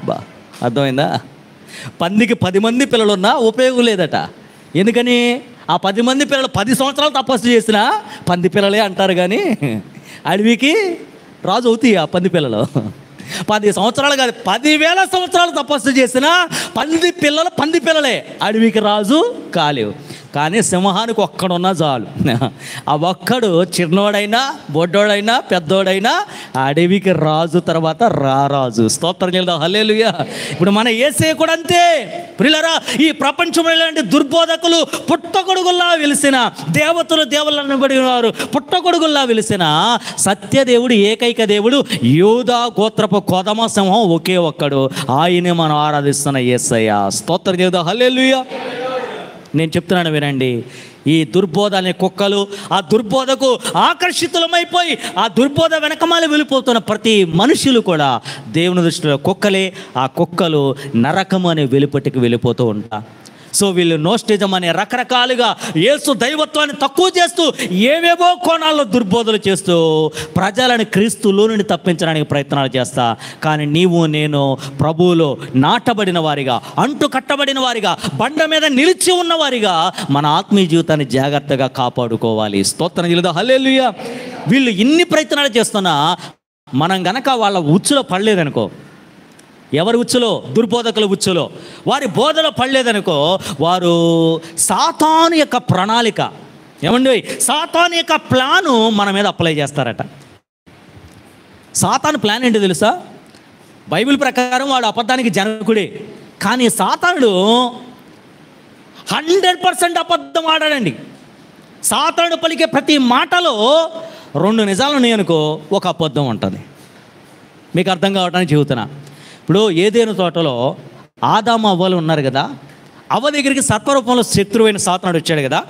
Speaker 1: బా, అర్థమైందా? పందికి 10 మంది పిల్లలున్నా ఉపయోగం లేదట. ఎందుకని? ఆ 10 మంది పిల్లలు 10 సంవత్సరాలు తపస్సు చేసినా పంది పిల్లలే అంటారు, కానీ అడవికి రాజు అవుతాయి ఆ పంది పిల్లలు. 10 సంవత్సరాలు కాదు, 10,000 సంవత్సరాలు తపస్సు చేసిన పంది పిల్లలే, అడవికి రాజు కాలేవు. కానీ సింహానికి ఒక్కడున్నా చాలు. ఆ ఒక్కడు చిన్నోడైనా, బొడ్డోడైనా, పెద్దోడైనా అడవికి రాజు తర్వాత రారాజు. స్తోత్రం చెల్లుదా, హల్లెలూయా. ఇప్పుడు మన యేసే కూడా అంతే. ప్రియులారా, ఈ ప్రపంచంలో ఇలాంటి దుర్బోధకులు పుట్టగొడుగుల్లా వెలిసిన, దేవతలు దేవుళ్ళని బడిన వారు పుట్టగొడుగుల్లా వెలిసిన సత్యదేవుడు, ఏకైక దేవుడు, యూదా గోత్రపు కొదమ సింహం ఒకే ఒక్కడు, ఆయనే మనం ఆరాధిస్తున్న యేసయ్య. స్తోత్రం చెల్లుదా, హల్లెలూయా. నేను చెప్తున్నాను వినండి, ఈ దుర్బోధ అనే కుక్కలు ఆ దుర్బోధకు ఆకర్షితులమైపోయి ఆ దుర్బోధ వెనకమాలి వెళ్ళిపోతున్న ప్రతి మనుషులు కూడా దేవుని దృష్టిలో కుక్కలే. ఆ కుక్కలు నరకము అనే వెలుపటికి వెళ్ళిపోతూ ఉంటా. సో వీళ్ళు నోస్టిజం అనే రకరకాలుగా యేసు దైవత్వాన్ని తక్కువ చేస్తూ ఏవేవో కోణాల్లో దుర్బోధలు చేస్తూ ప్రజలను క్రీస్తులో నుండి తప్పించడానికి ప్రయత్నాలు చేస్తా. కానీ నీవు నేను ప్రభువులో నాటబడిన వారిగా, అంటు కట్టబడిన వారిగా, బండ మీద నిలిచి ఉన్నవారిగా మన ఆత్మీయ జీవితాన్ని జాగ్రత్తగా కాపాడుకోవాలి. స్తోత్రం చెల్లుదా, హల్లెలూయా. వీళ్ళు ఇన్ని ప్రయత్నాలు చేస్తున్నా మనం గనక వాళ్ళ ఉచ్చులో పడలేదనుకో, ఎవరి ఉచ్చులో? దుర్బోధకుల ఉచ్చులో, వారి బోధలో పడలేదనుకో, వారు సాతాను యొక్క ప్రణాళిక, ఏమండి, సాతాను యొక్క ప్లాను మన మీద అప్లై చేస్తారట. సాతాను ప్లాన్ ఏంటో తెలుసా? బైబిల్ ప్రకారం వాడు అబద్ధానికి జనకుడే, కానీ సాతానుడు 100% అబద్ధం ఆడాడండి. సాతానుడు పలికే ప్రతి మాటలో 2 నిజాలు ఉన్నాయనుకో, ఒక అబద్ధం ఉంటుంది. మీకు అర్థం కావడానికి చెబుతున్నా. ఇప్పుడు ఏదేను తోటలో ఆదాము అవ్వలు ఉన్నారు కదా, అవ్వ దగ్గరికి సర్పరూపంలో శత్రువైన సాతానుడు వచ్చాడు కదా.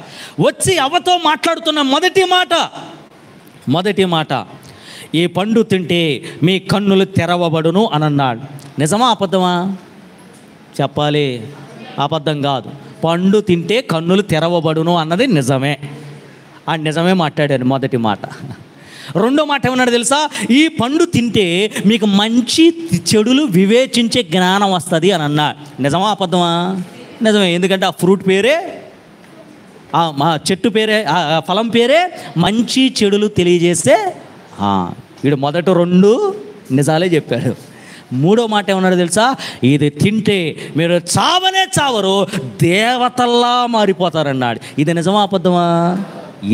Speaker 1: వచ్చి అవ్వతో మాట్లాడుతున్న మొదటి మాట ఈ పండు తింటే మీ కన్నులు తెరవబడును అని అన్నాడు. నిజమా అబద్ధమా? చెప్పాలి. అబద్ధం కాదు. పండు తింటే కన్నులు తెరవబడును అన్నది నిజమే. ఆ నిజమే మాట్లాడాను మొదటి మాట. రెండో మాట ఏమన్నాడు తెలుసా? ఈ పండు తింటే మీకు మంచి చెడులు వివేచించే జ్ఞానం వస్తుంది అని అన్నాడు. నిజమా అబద్ధమా? నిజమే. ఎందుకంటే ఆ ఫ్రూట్ పేరే, మా చెట్టు పేరే, ఫలం పేరే మంచి చెడులు తెలియజేస్తే వీడు మొదట 2 నిజాలే చెప్పాడు. మూడో మాట ఏమన్నాడు తెలుసా? ఇది తింటే మీరు చావనే చావరు, దేవతల్లా మారిపోతారన్నాడు. ఇది నిజమా అబద్ధమా?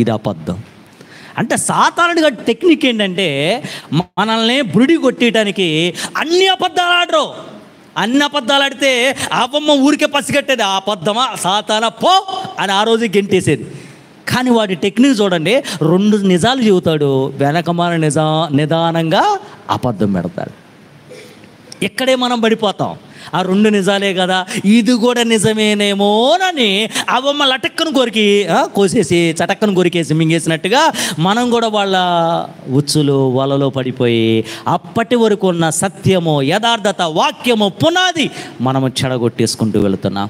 Speaker 1: ఇది అబద్ధం. అంటే సాతానుడిగా టెక్నిక్ ఏంటంటే మనల్ని బురిడి కొట్టేయడానికి అన్ని అబద్ధాలు ఆడరు. అన్ని అబద్ధాలు ఆడితే అవ్వమ్మ ఊరికే పసిగట్టేది, ఆ అబద్ధమా సాతానా పో అని ఆ రోజు గెంటేసేది. కానీ వాడి టెక్నిక్ చూడండి, 2 నిజాలు చెబుతాడు, వెనకమాల నిదానంగా అబద్ధం పెడతాడు. ఇక్కడే మనం పడిపోతాం. ఆ 2 నిజాలే కదా, ఇది కూడా నిజమేనేమోనని అవ్వమ్మ లటక్కను కోసేసి చటక్కను కొరికేసి మింగేసినట్టుగా మనం కూడా వాళ్ళ ఉచ్చులు వలలో పడిపోయి అప్పటి వరకు ఉన్న సత్యము, యథార్థత, వాక్యము, పునాది మనము చెడగొట్టేసుకుంటూ వెళుతున్నాం.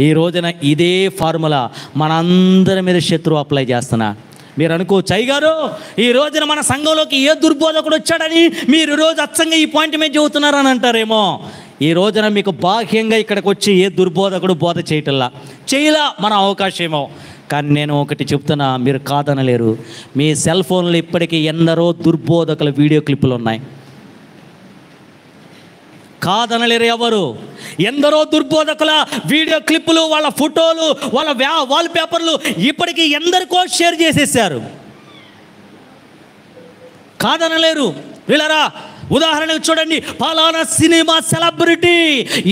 Speaker 1: ఈ రోజున ఇదే ఫార్ములా మనందరి మీద శత్రువు అప్లై చేస్తున్నా. మీరు అనుకోవచ్చు, అయ్యగారు ఈ రోజున మన సంఘంలోకి ఏ దుర్బోధకుడు వచ్చాడని మీరు రోజు అచ్చంగా ఈ పాయింట్ మీద చెబుతున్నారని అంటారేమో. ఈ రోజున మీకు బాహ్యంగా ఇక్కడికి వచ్చి ఏ దుర్బోధకుడు బోధ చేయలా మన అవకాశమేమో. కానీ నేను ఒకటి చెప్తున్నా, మీరు కాదనలేరు. మీ సెల్ ఫోన్లో ఇప్పటికీ ఎందరో దుర్బోధకుల వీడియో క్లిప్పులు ఉన్నాయి, కాదనలేరు ఎవరు. ఎందరో దుర్బోధకుల వీడియో క్లిప్పులు, వాళ్ళ ఫోటోలు, వాళ్ళ వాల్ పేపర్లు ఇప్పటికీ ఎందరికో షేర్ చేసేసారు, కాదనలేరు. వీళ్ళరా ఉదాహరణకు చూడండి, పలానా సినిమా సెలబ్రిటీ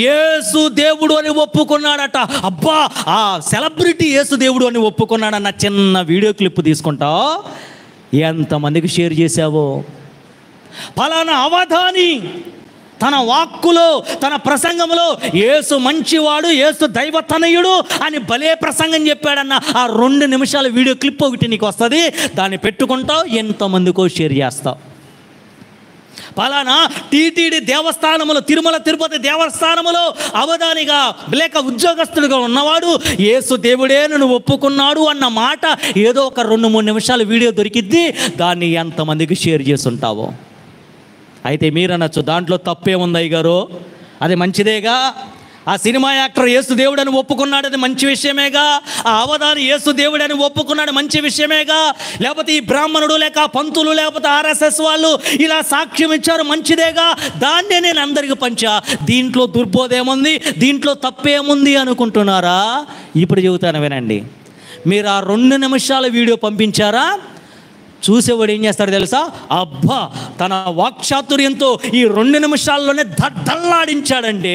Speaker 1: యేసు దేవుడు అని ఒప్పుకున్నాడట. అబ్బా, ఆ సెలబ్రిటీ యేసు దేవుడు అని ఒప్పుకున్నాడన్న చిన్న వీడియో క్లిప్ తీసుకుంటావు, ఎంతమందికి షేర్ చేశావో. పలానా అవధాని తన వాక్కులో, తన ప్రసంగంలో యేసు మంచివాడు, యేసు దైవతనయుడు అని భలే ప్రసంగం చెప్పాడన్న ఆ 2 నిమిషాల వీడియో క్లిప్ ఒకటి నీకు వస్తుంది, దాన్ని పెట్టుకుంటావు, ఎంతమందికో షేర్ చేస్తావు. పలానా టీటీడీ దేవస్థానములో, తిరుమల తిరుపతి దేవస్థానములో అవధానిగా లేక ఉద్యోగస్తుడిగా ఉన్నవాడు యేసు దేవుడే నన్ను ఒప్పుకున్నాడు అన్న మాట ఏదో ఒక 2-3 నిమిషాల వీడియో దొరికిద్ది, దాన్ని ఎంతమందికి షేర్ చేసి ఉంటావో. అయితే మీరనొచ్చు, దాంట్లో తప్పే ఉంది అయ్యగారు, అది మంచిదేగా. ఆ సినిమా యాక్టర్ యేసు దేవుడని ఒప్పుకున్నాడు, అది మంచి విషయమేగా. ఆ అవధాని యేసు దేవుడని ఒప్పుకున్నాడు, మంచి విషయమేగా. లేకపోతే ఈ బ్రాహ్మణుడు లేక పంతులు లేకపోతే ఆర్ఎస్ఎస్ వాళ్ళు ఇలా సాక్ష్యం ఇచ్చారు, మంచిదేగా. దాన్నే నేను అందరికి పంచా. దీంట్లో దుర్బోధేముంది, దీంట్లో తప్పేముంది అనుకుంటున్నారా? ఇప్పుడు చెబుతాను వినండి. మీరు ఆ 2 నిమిషాల వీడియో పంపించారా, చూసేవాడు ఏం చేస్తాడు తెలుసా? అబ్బా, తన వాక్చాతుర్యంతో ఈ 2 నిమిషాల్లోనే దద్దల్లాడించాడంటే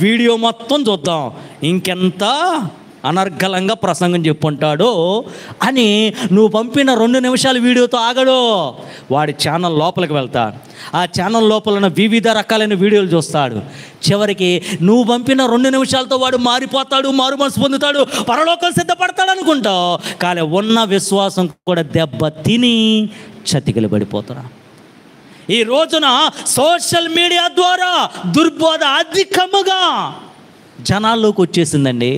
Speaker 1: వీడియో మొత్తం చూద్దాం, ఇంకెంత అనర్గళంగా ప్రసంగం చెప్పుంటాడో అని నువ్వు పంపిన 2 నిమిషాల వీడియోతో ఆగడు. వాడి ఛానల్ లోపలికి వెళ్తాడు, ఆ ఛానల్ లోపల ఉన్న వివిధ రకాలైన వీడియోలు చూస్తాడు. చివరికి నువ్వు పంపిన 2 నిమిషాలతో వాడు మారిపోతాడు, మారు మనసు పొందుతాడు, పరలోకం సిద్ధపడతాడు అనుకుంటావు. కానీ ఉన్న విశ్వాసం కూడా దెబ్బ తిని చతికిలు పడిపోతున్నా. ఈ రోజున సోషల్ మీడియా ద్వారా దుర్బోధ అధికముగా జనాల్లోకి వచ్చేసిందండి.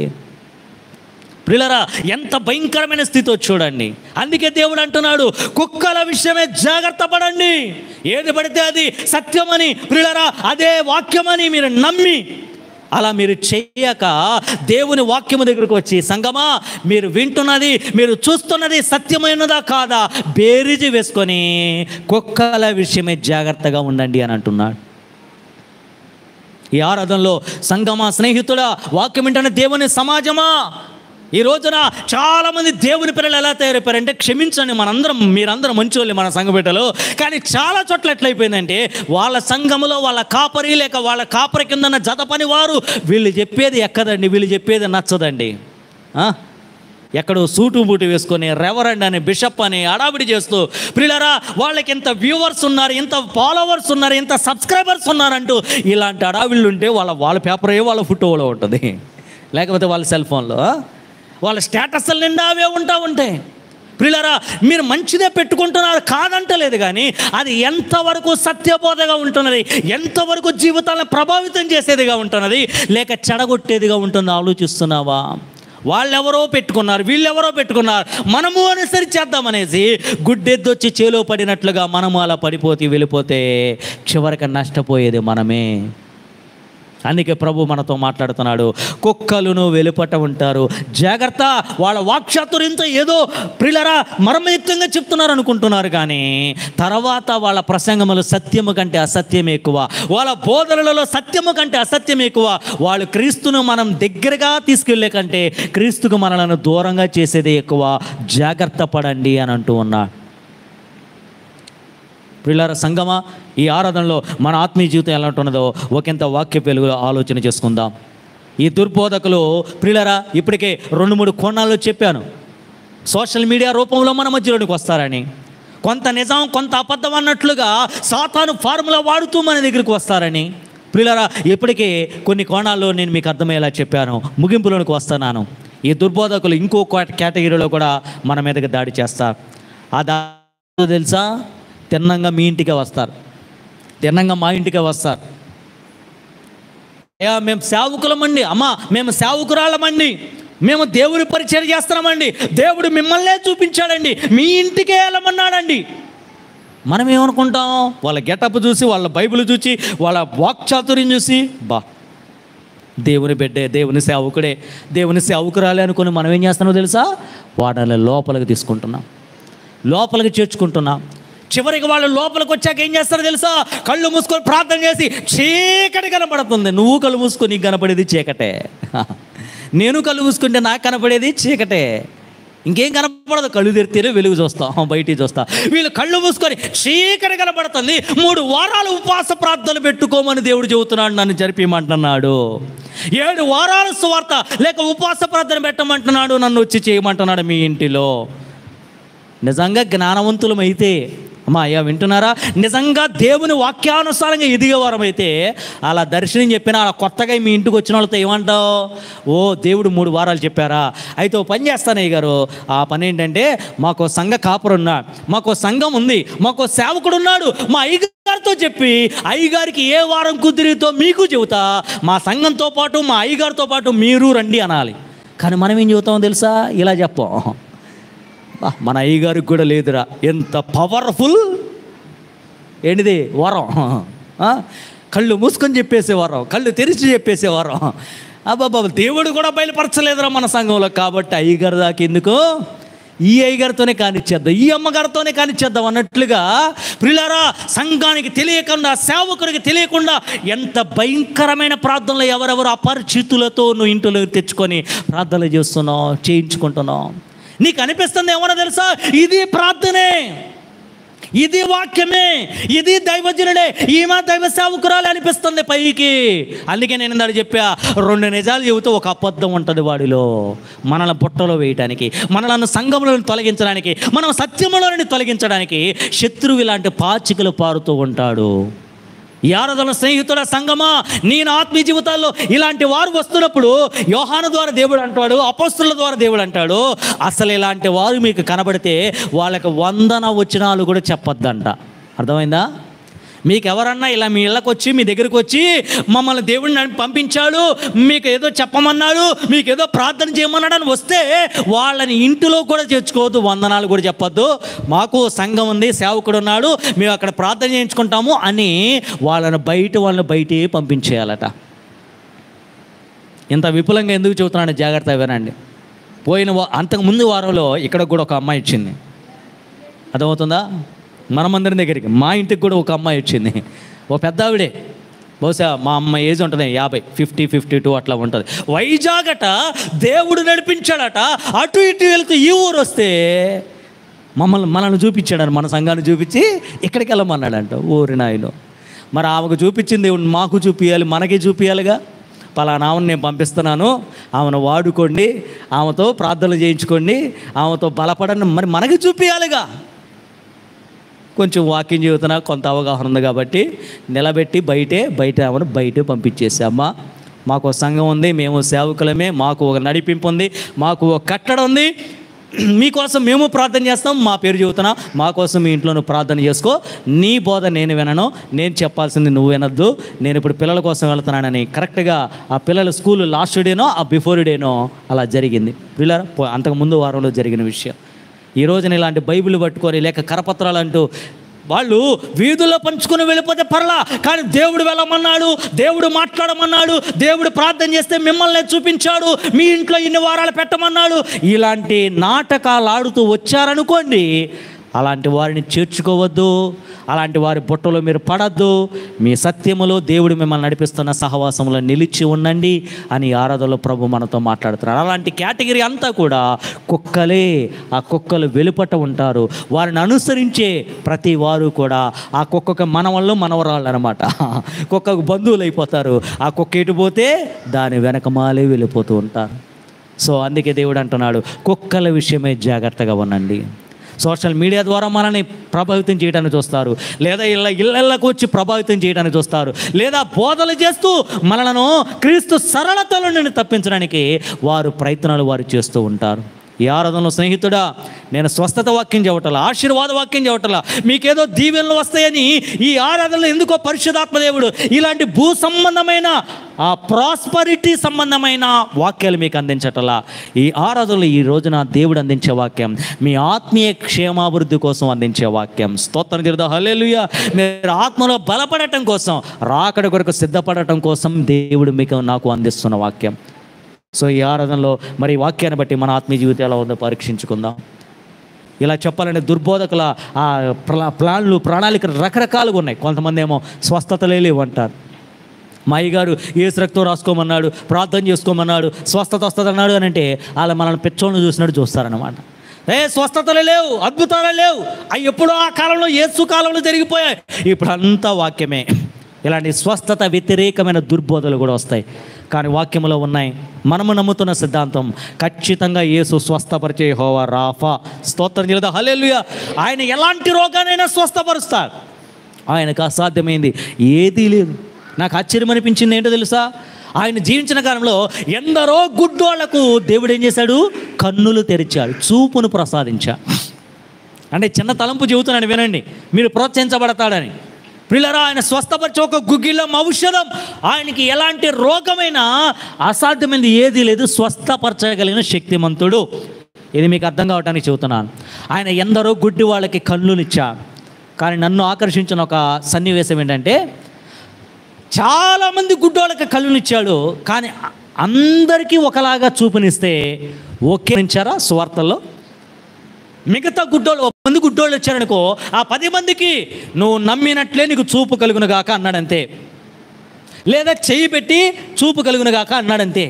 Speaker 1: ప్రియులారా, ఎంత భయంకరమైన స్థితితో చూడండి. అందుకే దేవుడు అంటున్నాడు, కుక్కల విషయమే జాగ్రత్త పడండి. ఏది పడితే అది సత్యమని, ప్రియులారా అదే వాక్యమని మీరు నమ్మి అలా మీరు చేయక దేవుని వాక్యము దగ్గరకు వచ్చి, సంగమా మీరు వింటున్నది, మీరు చూస్తున్నది సత్యమైనదా కాదా బేరీజు వేసుకొని కుక్కల విషయమే జాగ్రత్తగా ఉండండి అని అంటున్నాడు. ఈ ఆరాధనలో సంగమా, స్నేహితుడా, వాక్యం వింటున్న దేవుని సమాజమా, ఈ రోజున చాలామంది దేవుని పిల్లలు ఎలా తయారైపోయారంటే, క్షమించండి మీరందరం మంచోళ్ళే మన సంఘ బిడ్డలు, కానీ చాలా చోట్ల ఎట్లయిపోయిందంటే వాళ్ళ సంఘములో వాళ్ళ కాపరి లేక వాళ్ళ కాపరి కింద జత పని వారు వీళ్ళు చెప్పేది ఎక్కదండి, వీళ్ళు చెప్పేది నచ్చదండి. ఎక్కడో సూటు బూటు వేసుకొని రెవరెండ్ అని, బిషప్ అని అడావిడి చేస్తూ, ప్రియులారా వాళ్ళకి ఎంత వ్యూవర్స్ ఉన్నారు, ఎంత ఫాలోవర్స్ ఉన్నారు, ఎంత సబ్స్క్రైబర్స్ ఉన్నారంటూ ఇలాంటి అడావిళ్ళు ఉంటే వాళ్ళ పేపర్ వాళ్ళ ఫోటోలో ఉంటుంది, లేకపోతే వాళ్ళ సెల్ ఫోన్లో వాళ్ళ స్టేటస్ల నిండా అవే ఉంటాయి. ప్రియులారా మీరు మంచిదే పెట్టుకుంటున్నారు, కాదంటలేదు, కానీ అది ఎంతవరకు సత్యబోధగా ఉంటున్నది, ఎంతవరకు జీవితాలను ప్రభావితం చేసేదిగా ఉంటున్నది, లేక చెడగొట్టేదిగా ఉంటుందో ఆలోచిస్తున్నావా? వాళ్ళెవరో పెట్టుకున్నారు, వీళ్ళెవరో పెట్టుకున్నారు, మనము అనుసరించేద్దామనేసి గుడ్డెద్దొచ్చి చేలో పడినట్లుగా మనము అలా పడిపోతే వెళ్ళిపోతే చివరికి నష్టపోయేది మనమే. అందుకే ప్రభు మనతో మాట్లాడుతున్నాడు, కుక్కలను వెలుపట ఉంటారు, జాగ్రత్త. వాళ్ళ వాక్చాతుర్యంతో ఏదో ప్రియులారా మర్మయుక్తంగా చెప్తున్నారు అనుకుంటున్నారు, కానీ తర్వాత వాళ్ళ ప్రసంగములు సత్యము కంటే అసత్యం ఎక్కువ, వాళ్ళ బోధనలలో సత్యము కంటే అసత్యం ఎక్కువ. వాళ్ళు క్రీస్తును మనం దగ్గరగా తీసుకెళ్లే కంటే క్రీస్తుకు మనలను దూరంగా చేసేదే ఎక్కువ. జాగ్రత్త పడండి అని అంటూ ఉన్నాడు. ప్రియులారా సంగమా, ఈ ఆరాధనలో మన ఆత్మీయ జీవితం ఎలా ఉంటున్నదో ఒకంత వాక్య వెలుగులో ఆలోచన చేసుకుందాం. ఈ దుర్బోధకులు ప్రియులారా ఇప్పటికే 2-3 కోణాల్లో చెప్పాను. సోషల్ మీడియా రూపంలో మన మధ్యలోనికి వస్తారని, కొంత నిజం కొంత అబద్ధం అన్నట్లుగా సాతాను ఫార్ములా వాడుతూ మన దగ్గరికి వస్తారని. ప్రియులారా ఇప్పటికే కొన్ని కోణాల్లో నేను మీకు అర్థమయ్యేలా చెప్పాను. ముగింపులోనికి వస్తున్నాను. ఈ దుర్బోధకులు ఇంకో కేటగిరీలో కూడా మన మీదకి దాడి చేస్తారు. ఆ దాడి తెలుసా? తిన్నంగా మీ ఇంటికే వస్తారు, తిన్నంగా మా ఇంటికే వస్తారు. మేము సేవకులమండి, అమ్మా మేము సేవకురాళ్ళమండి, మేము దేవుని పరిచయం చేస్తున్నామండి, దేవుడు మిమ్మల్నే చూపించాడండి, మీ ఇంటికే వెళ్ళమన్నాడండి. మనం ఏమనుకుంటాం, వాళ్ళ గెటప్ చూసి, వాళ్ళ బైబిల్ చూసి, వాళ్ళ వాక్చాతుర్యం చూసి, దేవుని బిడ్డే, దేవుని సేవకుడే, దేవుని సేవకురాలే అనుకుని మనం ఏం చేస్తున్నామో తెలుసా, వాళ్ళని లోపలికి తీసుకుంటున్నాం, లోపలికి చేర్చుకుంటున్నాం. చివరికి వాళ్ళు లోపలికి వచ్చాక ఏం చేస్తారో తెలుసా, కళ్ళు మూసుకొని ప్రార్థన చేసి చీకటి కనపడుతుంది. నువ్వు కళ్ళు మూసుకొని నీకు కనపడేది చీకటే, నేను కళ్ళు మూసుకుంటే నాకు కనపడేది చీకటే, ఇంకేం కనపడదు. కళ్ళు తెరితేనే వెలుగు చూస్తాం, బయటికి చూస్తాం. వీళ్ళు కళ్ళు మూసుకొని చీకటి కనపడుతుంది. 3 వారాలు ఉపవాస ప్రార్థనలు పెట్టుకోమని దేవుడు చెబుతున్నాడు, నన్ను జరిపిమంటున్నాడు. 7 వారాల సువార్త లేక ఉపవాస ప్రార్థన పెట్టమంటున్నాడు, నన్ను వచ్చి చేయమంటున్నాడు మీ ఇంటిలో. నిజంగా జ్ఞానవంతులమైతే, అయ్యా వింటున్నారా, నిజంగా దేవుని వాక్యానుసారంగా ఎదిగేవారం అయితే అలా దర్శనం చెప్పినా, అలా కొత్తగా మీ ఇంటికి వచ్చిన వాళ్ళతో ఏమంటావు, ఓ దేవుడు 3 వారాలు చెప్పారా, అయితే ఓ పని చేస్తాను అయ్య గారు. ఆ పని ఏంటంటే, మాకు సంఘ కాపురు ఉన్నాడు, మాకు సంఘం ఉంది, మాకు సేవకుడు ఉన్నాడు, మా అయ్యగారితో చెప్పి అయ్యగారికి ఏ వారం కుదిరితో మీకు చెబుతా, మా సంఘంతో పాటు మా అయ్యగారితో పాటు మీరు రండి అనాలి. కానీ మనం ఏం చెబుతామో తెలుసా, ఇలా చెప్పాం, మన అయ్యగారికి కూడా లేదురా, ఎంత పవర్ఫుల్ ఏంటిది వరం, కళ్ళు మూసుకొని చెప్పేసే వరం, కళ్ళు తెరిచి చెప్పేసే వరం. అబ్బాబా, దేవుడు కూడా బయలుపరచలేదురా మన సంఘంలో. కాబట్టి అయ్యగారి దాకా ఎందుకు, ఈ అయ్యగారితోనే కానిచ్చేద్దాం, ఈ అమ్మగారితోనే కానిచ్చేద్దాం అన్నట్లుగా ప్రియులారా, సంఘానికి తెలియకుండా, సేవకుడికి తెలియకుండా ఎంత భయంకరమైన ప్రార్థనలు ఎవరెవరు అపరిచితులతో నువ్వు ఇంట్లో తెచ్చుకొని ప్రార్థనలు చేస్తున్నావు, చేయించుకుంటున్నావు. నీకు అనిపిస్తుంది ఏమన్నా తెలుసా, ఇది ప్రార్థనే, ఇది వాక్యమే, ఇది దైవజనుడే, ఈమె దైవ సేవకురాలు అనిపిస్తుంది పైకి. అందుకే నేను ఇందాక చెప్పా, 2 నిజాలు చెబుతూ ఒక అబద్ధం ఉంటుంది వాడిలో. మనల్ని బుట్టలో వేయటానికి, మనల్ని సంఘంలో తొలగించడానికి, మనం సత్యంలో తొలగించడానికి శత్రువు ఇలాంటి పాచికలు పారుతూ ఉంటాడు. యారదల స్నేహితుడ సంగమా, నేను ఆత్మీయ జీవితాల్లో ఇలాంటి వారు వస్తున్నప్పుడు యోహాను ద్వారా దేవుడు అంటాడు, అపోస్తుల ద్వారా దేవుడు అంటాడు, అసలు ఇలాంటి వారు మీకు కనబడితే వాళ్ళకి 100 వచనాలు కూడా చెప్పొద్దంట. అర్థమైందా? మీకు ఎవరన్నా ఇలా మీ ఇళ్ళకి వచ్చి, మీ దగ్గరికి వచ్చి, మమ్మల్ని దేవుడిని పంపించాడు, మీకు ఏదో చెప్పమన్నాడు, మీకు ఏదో ప్రార్థన చేయమన్నాడు అని వస్తే వాళ్ళని ఇంటిలో కూడా చేర్చుకోవద్దు, 100 కూడా చెప్పొద్దు. మాకు సంఘం ఉంది, సేవకుడు ఉన్నాడు, మేము అక్కడ ప్రార్థన చేయించుకుంటాము అని వాళ్ళని బయటే పంపించేయాలట. ఇంత విపులంగా ఎందుకు చెబుతున్నాను జాగ్రత్త వినండి. అంతకుముందు వారంలో ఇక్కడ కూడా ఒక అమ్మాయి ఇచ్చింది, అర్థమవుతుందా? మనమందరి దగ్గరికి, మా ఇంటికి కూడా ఒక అమ్మాయి వచ్చింది, ఓ పెద్ద ఆవిడే, బహుశా మా అమ్మ ఏజ్ ఉంటుంది 50, 50, 52 అట్లా ఉంటుంది. వైజాగట దేవుడు నడిపించాడట, అటు ఇటు వెళ్తూ ఈ ఊరు వస్తే మనల్ని చూపించాడని, మన సంఘాన్ని చూపించి ఇక్కడికి వెళ్ళమన్నాడంట. ఊరి నాయన, మరి ఆమెకు చూపించింది దేవుడు మాకు చూపించాలి, మనకి చూపించాలిగా. పలానా ఆమెను నేను పంపిస్తున్నాను, ఆమెను వాడుకోండి, ఆమెతో ప్రార్థనలు చేయించుకోండి, ఆమెతో బలపడండి, మరి మనకి చూపించాలిగా. కొంచెం వాకింగ్ జీవితం కొంత అవగాహన ఉంది కాబట్టి నిలబెట్టి బయట పంపించేసామ్మా. మాకు సంఘం ఉంది, మేము సేవకులమే, మాకు ఒక నడిపింపు ఉంది, మాకు ఒక కట్టడం ఉంది, మీకోసం మేము ప్రార్థన చేస్తాం, మా పేరు చెబుతున్నా, మా కోసం మీ ఇంట్లో నువ్వు ప్రార్థన చేసుకో, నీ బోధ నేను వినను, నేను చెప్పాల్సింది నువ్వు వినొద్దు, నేను ఇప్పుడు పిల్లల కోసం వెళ్తున్నానని కరెక్ట్గా ఆ పిల్లల స్కూల్ లాస్ట్ డేనో ఆ బిఫోర్ డేనో అలా జరిగింది. పిల్లల అంతకుముందు వారంలో జరిగిన విషయం. ఈ రోజున ఇలాంటి బైబిల్ పట్టుకొని లేక కరపత్రాలు అంటూ వాళ్ళు వీధుల్లో పంచుకొని వెళ్ళిపోతే పర్లా, కానీ దేవుడు వెళ్ళమన్నాడు, దేవుడు మాట్లాడమన్నాడు, దేవుడు ప్రార్థన చేస్తే మిమ్మల్ని చూపించాడు, మీ ఇంట్లో ఇన్ని వారాలు పెట్టమన్నాడు, ఇలాంటి నాటకాలు ఆడుతూ వచ్చారనుకోండి, అలాంటి వారిని చేర్చుకోవద్దు, అలాంటి వారి బుట్టలో మీరు పడద్దు. మీ సత్యములో దేవుడు మిమ్మల్ని నడిపిస్తున్న సహవాసంలో నిలిచి ఉండండి అని ఆరాధనలో ప్రభు మనతో మాట్లాడుతున్నారు. అలాంటి కేటగిరీ అంతా కూడా కుక్కలే. ఆ కుక్కలు వెలుపట ఉంటారు. వారిని అనుసరించే ప్రతి వారు కూడా ఆ కుక్కకు మనవరాళ్ళు అనమాట. కుక్కకు బంధువులు అయిపోతారు. ఆ కుక్క ఎటు పోతే దాని వెనకమాలే వెళ్ళిపోతూ ఉంటారు. సో అందుకే దేవుడు అంటున్నాడు, కుక్కల విషయమే జాగ్రత్తగా ఉండండి. సోషల్ మీడియా ద్వారా మనల్ని ప్రభావితం చేయడానికి చూస్తారు, లేదా ఇళ్ళకు వచ్చి ప్రభావితం చేయడానికి చూస్తారు, లేదా బోధలు చేస్తూ మనలను క్రీస్తు సరళతల నుండి తప్పించడానికి వారు ప్రయత్నాలు చేస్తూ ఉంటారు. ఈ ఆరాధనలో స్నేహితుడా, నేను స్వస్థత వాక్యం చెప్పటలా, ఆశీర్వాద వాక్యం చెప్పటలా, మీకేదో దీవెనలు వస్తాయని ఈ ఆరాధనలో ఎందుకో పరిశుద్ధాత్మ దేవుడు ఇలాంటి భూ సంబంధమైన ఆ ప్రాస్పరిటీ సంబంధమైన వాక్యాలు మీకు అందించటలా. ఈ ఆరాధనలో ఈ రోజున దేవుడు అందించే వాక్యం మీ ఆత్మీయ క్షేమాభివృద్ధి కోసం అందించే వాక్యం. స్తోత్రం చెబుదాం, హల్లెలూయా. మీరు ఆత్మలో బలపడటం కోసం, రాకడ కొరకు సిద్ధపడటం కోసం దేవుడు మీకు నాకు అందిస్తున్న వాక్యం. సో ఈ ఆరాధనలో మరి వాక్యాన్ని బట్టి మన ఆత్మీయ జీవితం ఎలా ఉందో పరీక్షించుకుందాం. ఇలా చెప్పాలంటే దుర్బోధకుల ఆ ప్రణాళికలు రకరకాలుగా ఉన్నాయి. కొంతమంది ఏమో స్వస్థతలే లేవంటారు. మా అయ్యగారు ఏసు రక్తం రాసుకోమన్నాడు, ప్రార్థన చేసుకోమన్నాడు, స్వస్థత వస్తుంది అన్నాడు అని అంటే వాళ్ళ మనల్ని పిచ్చోళ్ళని చూసినట్టు చూస్తారనమాట. స్వస్థతలే లేవు, అద్భుతాలే లేవు, అవి ఎప్పుడో ఆ కాలంలో యేసు కాలంలో జరిగిపోయాయి. ఇప్పుడు అంతా వాక్యమే. ఇలాంటి స్వస్థత వ్యతిరేకమైన దుర్బోధలు కూడా వస్తాయి. కానీ వాక్యంలో ఉన్నాయి. మనము నమ్ముతున్న సిద్ధాంతం ఖచ్చితంగా యేసు స్వస్థపరిచే యెహోవా రాఫా. స్తోత్రం చెల్లుదా, హల్లెలూయా. ఆయన ఎలాంటి రోగానైనా స్వస్థపరుస్తాడు. ఆయనకు అసాధ్యమైంది ఏదీ లేదు. నాకు ఆశ్చర్యం అనిపించింది ఏంటో తెలుసా, ఆయన జీవించిన కాలంలో ఎందరో గుడ్డోళ్లకు దేవుడు ఏం చేశాడు, కన్నులు తెరిచాడు, చూపును ప్రసాదించాడు. అంటే చిన్న తలంపు చెబుతున్నాను వినండి, మీరు ప్రోత్సహించబడతాడని. పిల్లరా, ఆయన స్వస్థపరిచే ఒక గుగ్గిలం ఔషధం. ఆయనకి ఎలాంటి రోగమైనా అసాధ్యమైనది ఏదీ లేదు, స్వస్థపరచగలిగిన శక్తిమంతుడు. ఇది మీకు అర్థం కావటానికి చెబుతున్నాను. ఆయన ఎందరో గుడ్డి వాళ్ళకి కన్నులు ఇచ్చాడు. కానీ నన్ను ఆకర్షించిన ఒక సన్నివేశం ఏంటంటే, చాలామంది గుడ్డోళ్ళకి కళ్ళునిచ్చాడు, కానీ అందరికీ ఒకలాగా చూపునిస్తే ఓకే ఇచ్చారా సువార్తల్లో? మిగతా గుడ్డోళ్ళు 10 మంది గుడ్డోళ్ళు వచ్చారనుకో, ఆ 10 మందికి నువ్వు నమ్మినట్లే నీకు చూపు కలుగునుగాక అన్నాడంతే, లేదా చెయ్యి పెట్టి చూపు కలుగునుగాక అన్నాడంతే.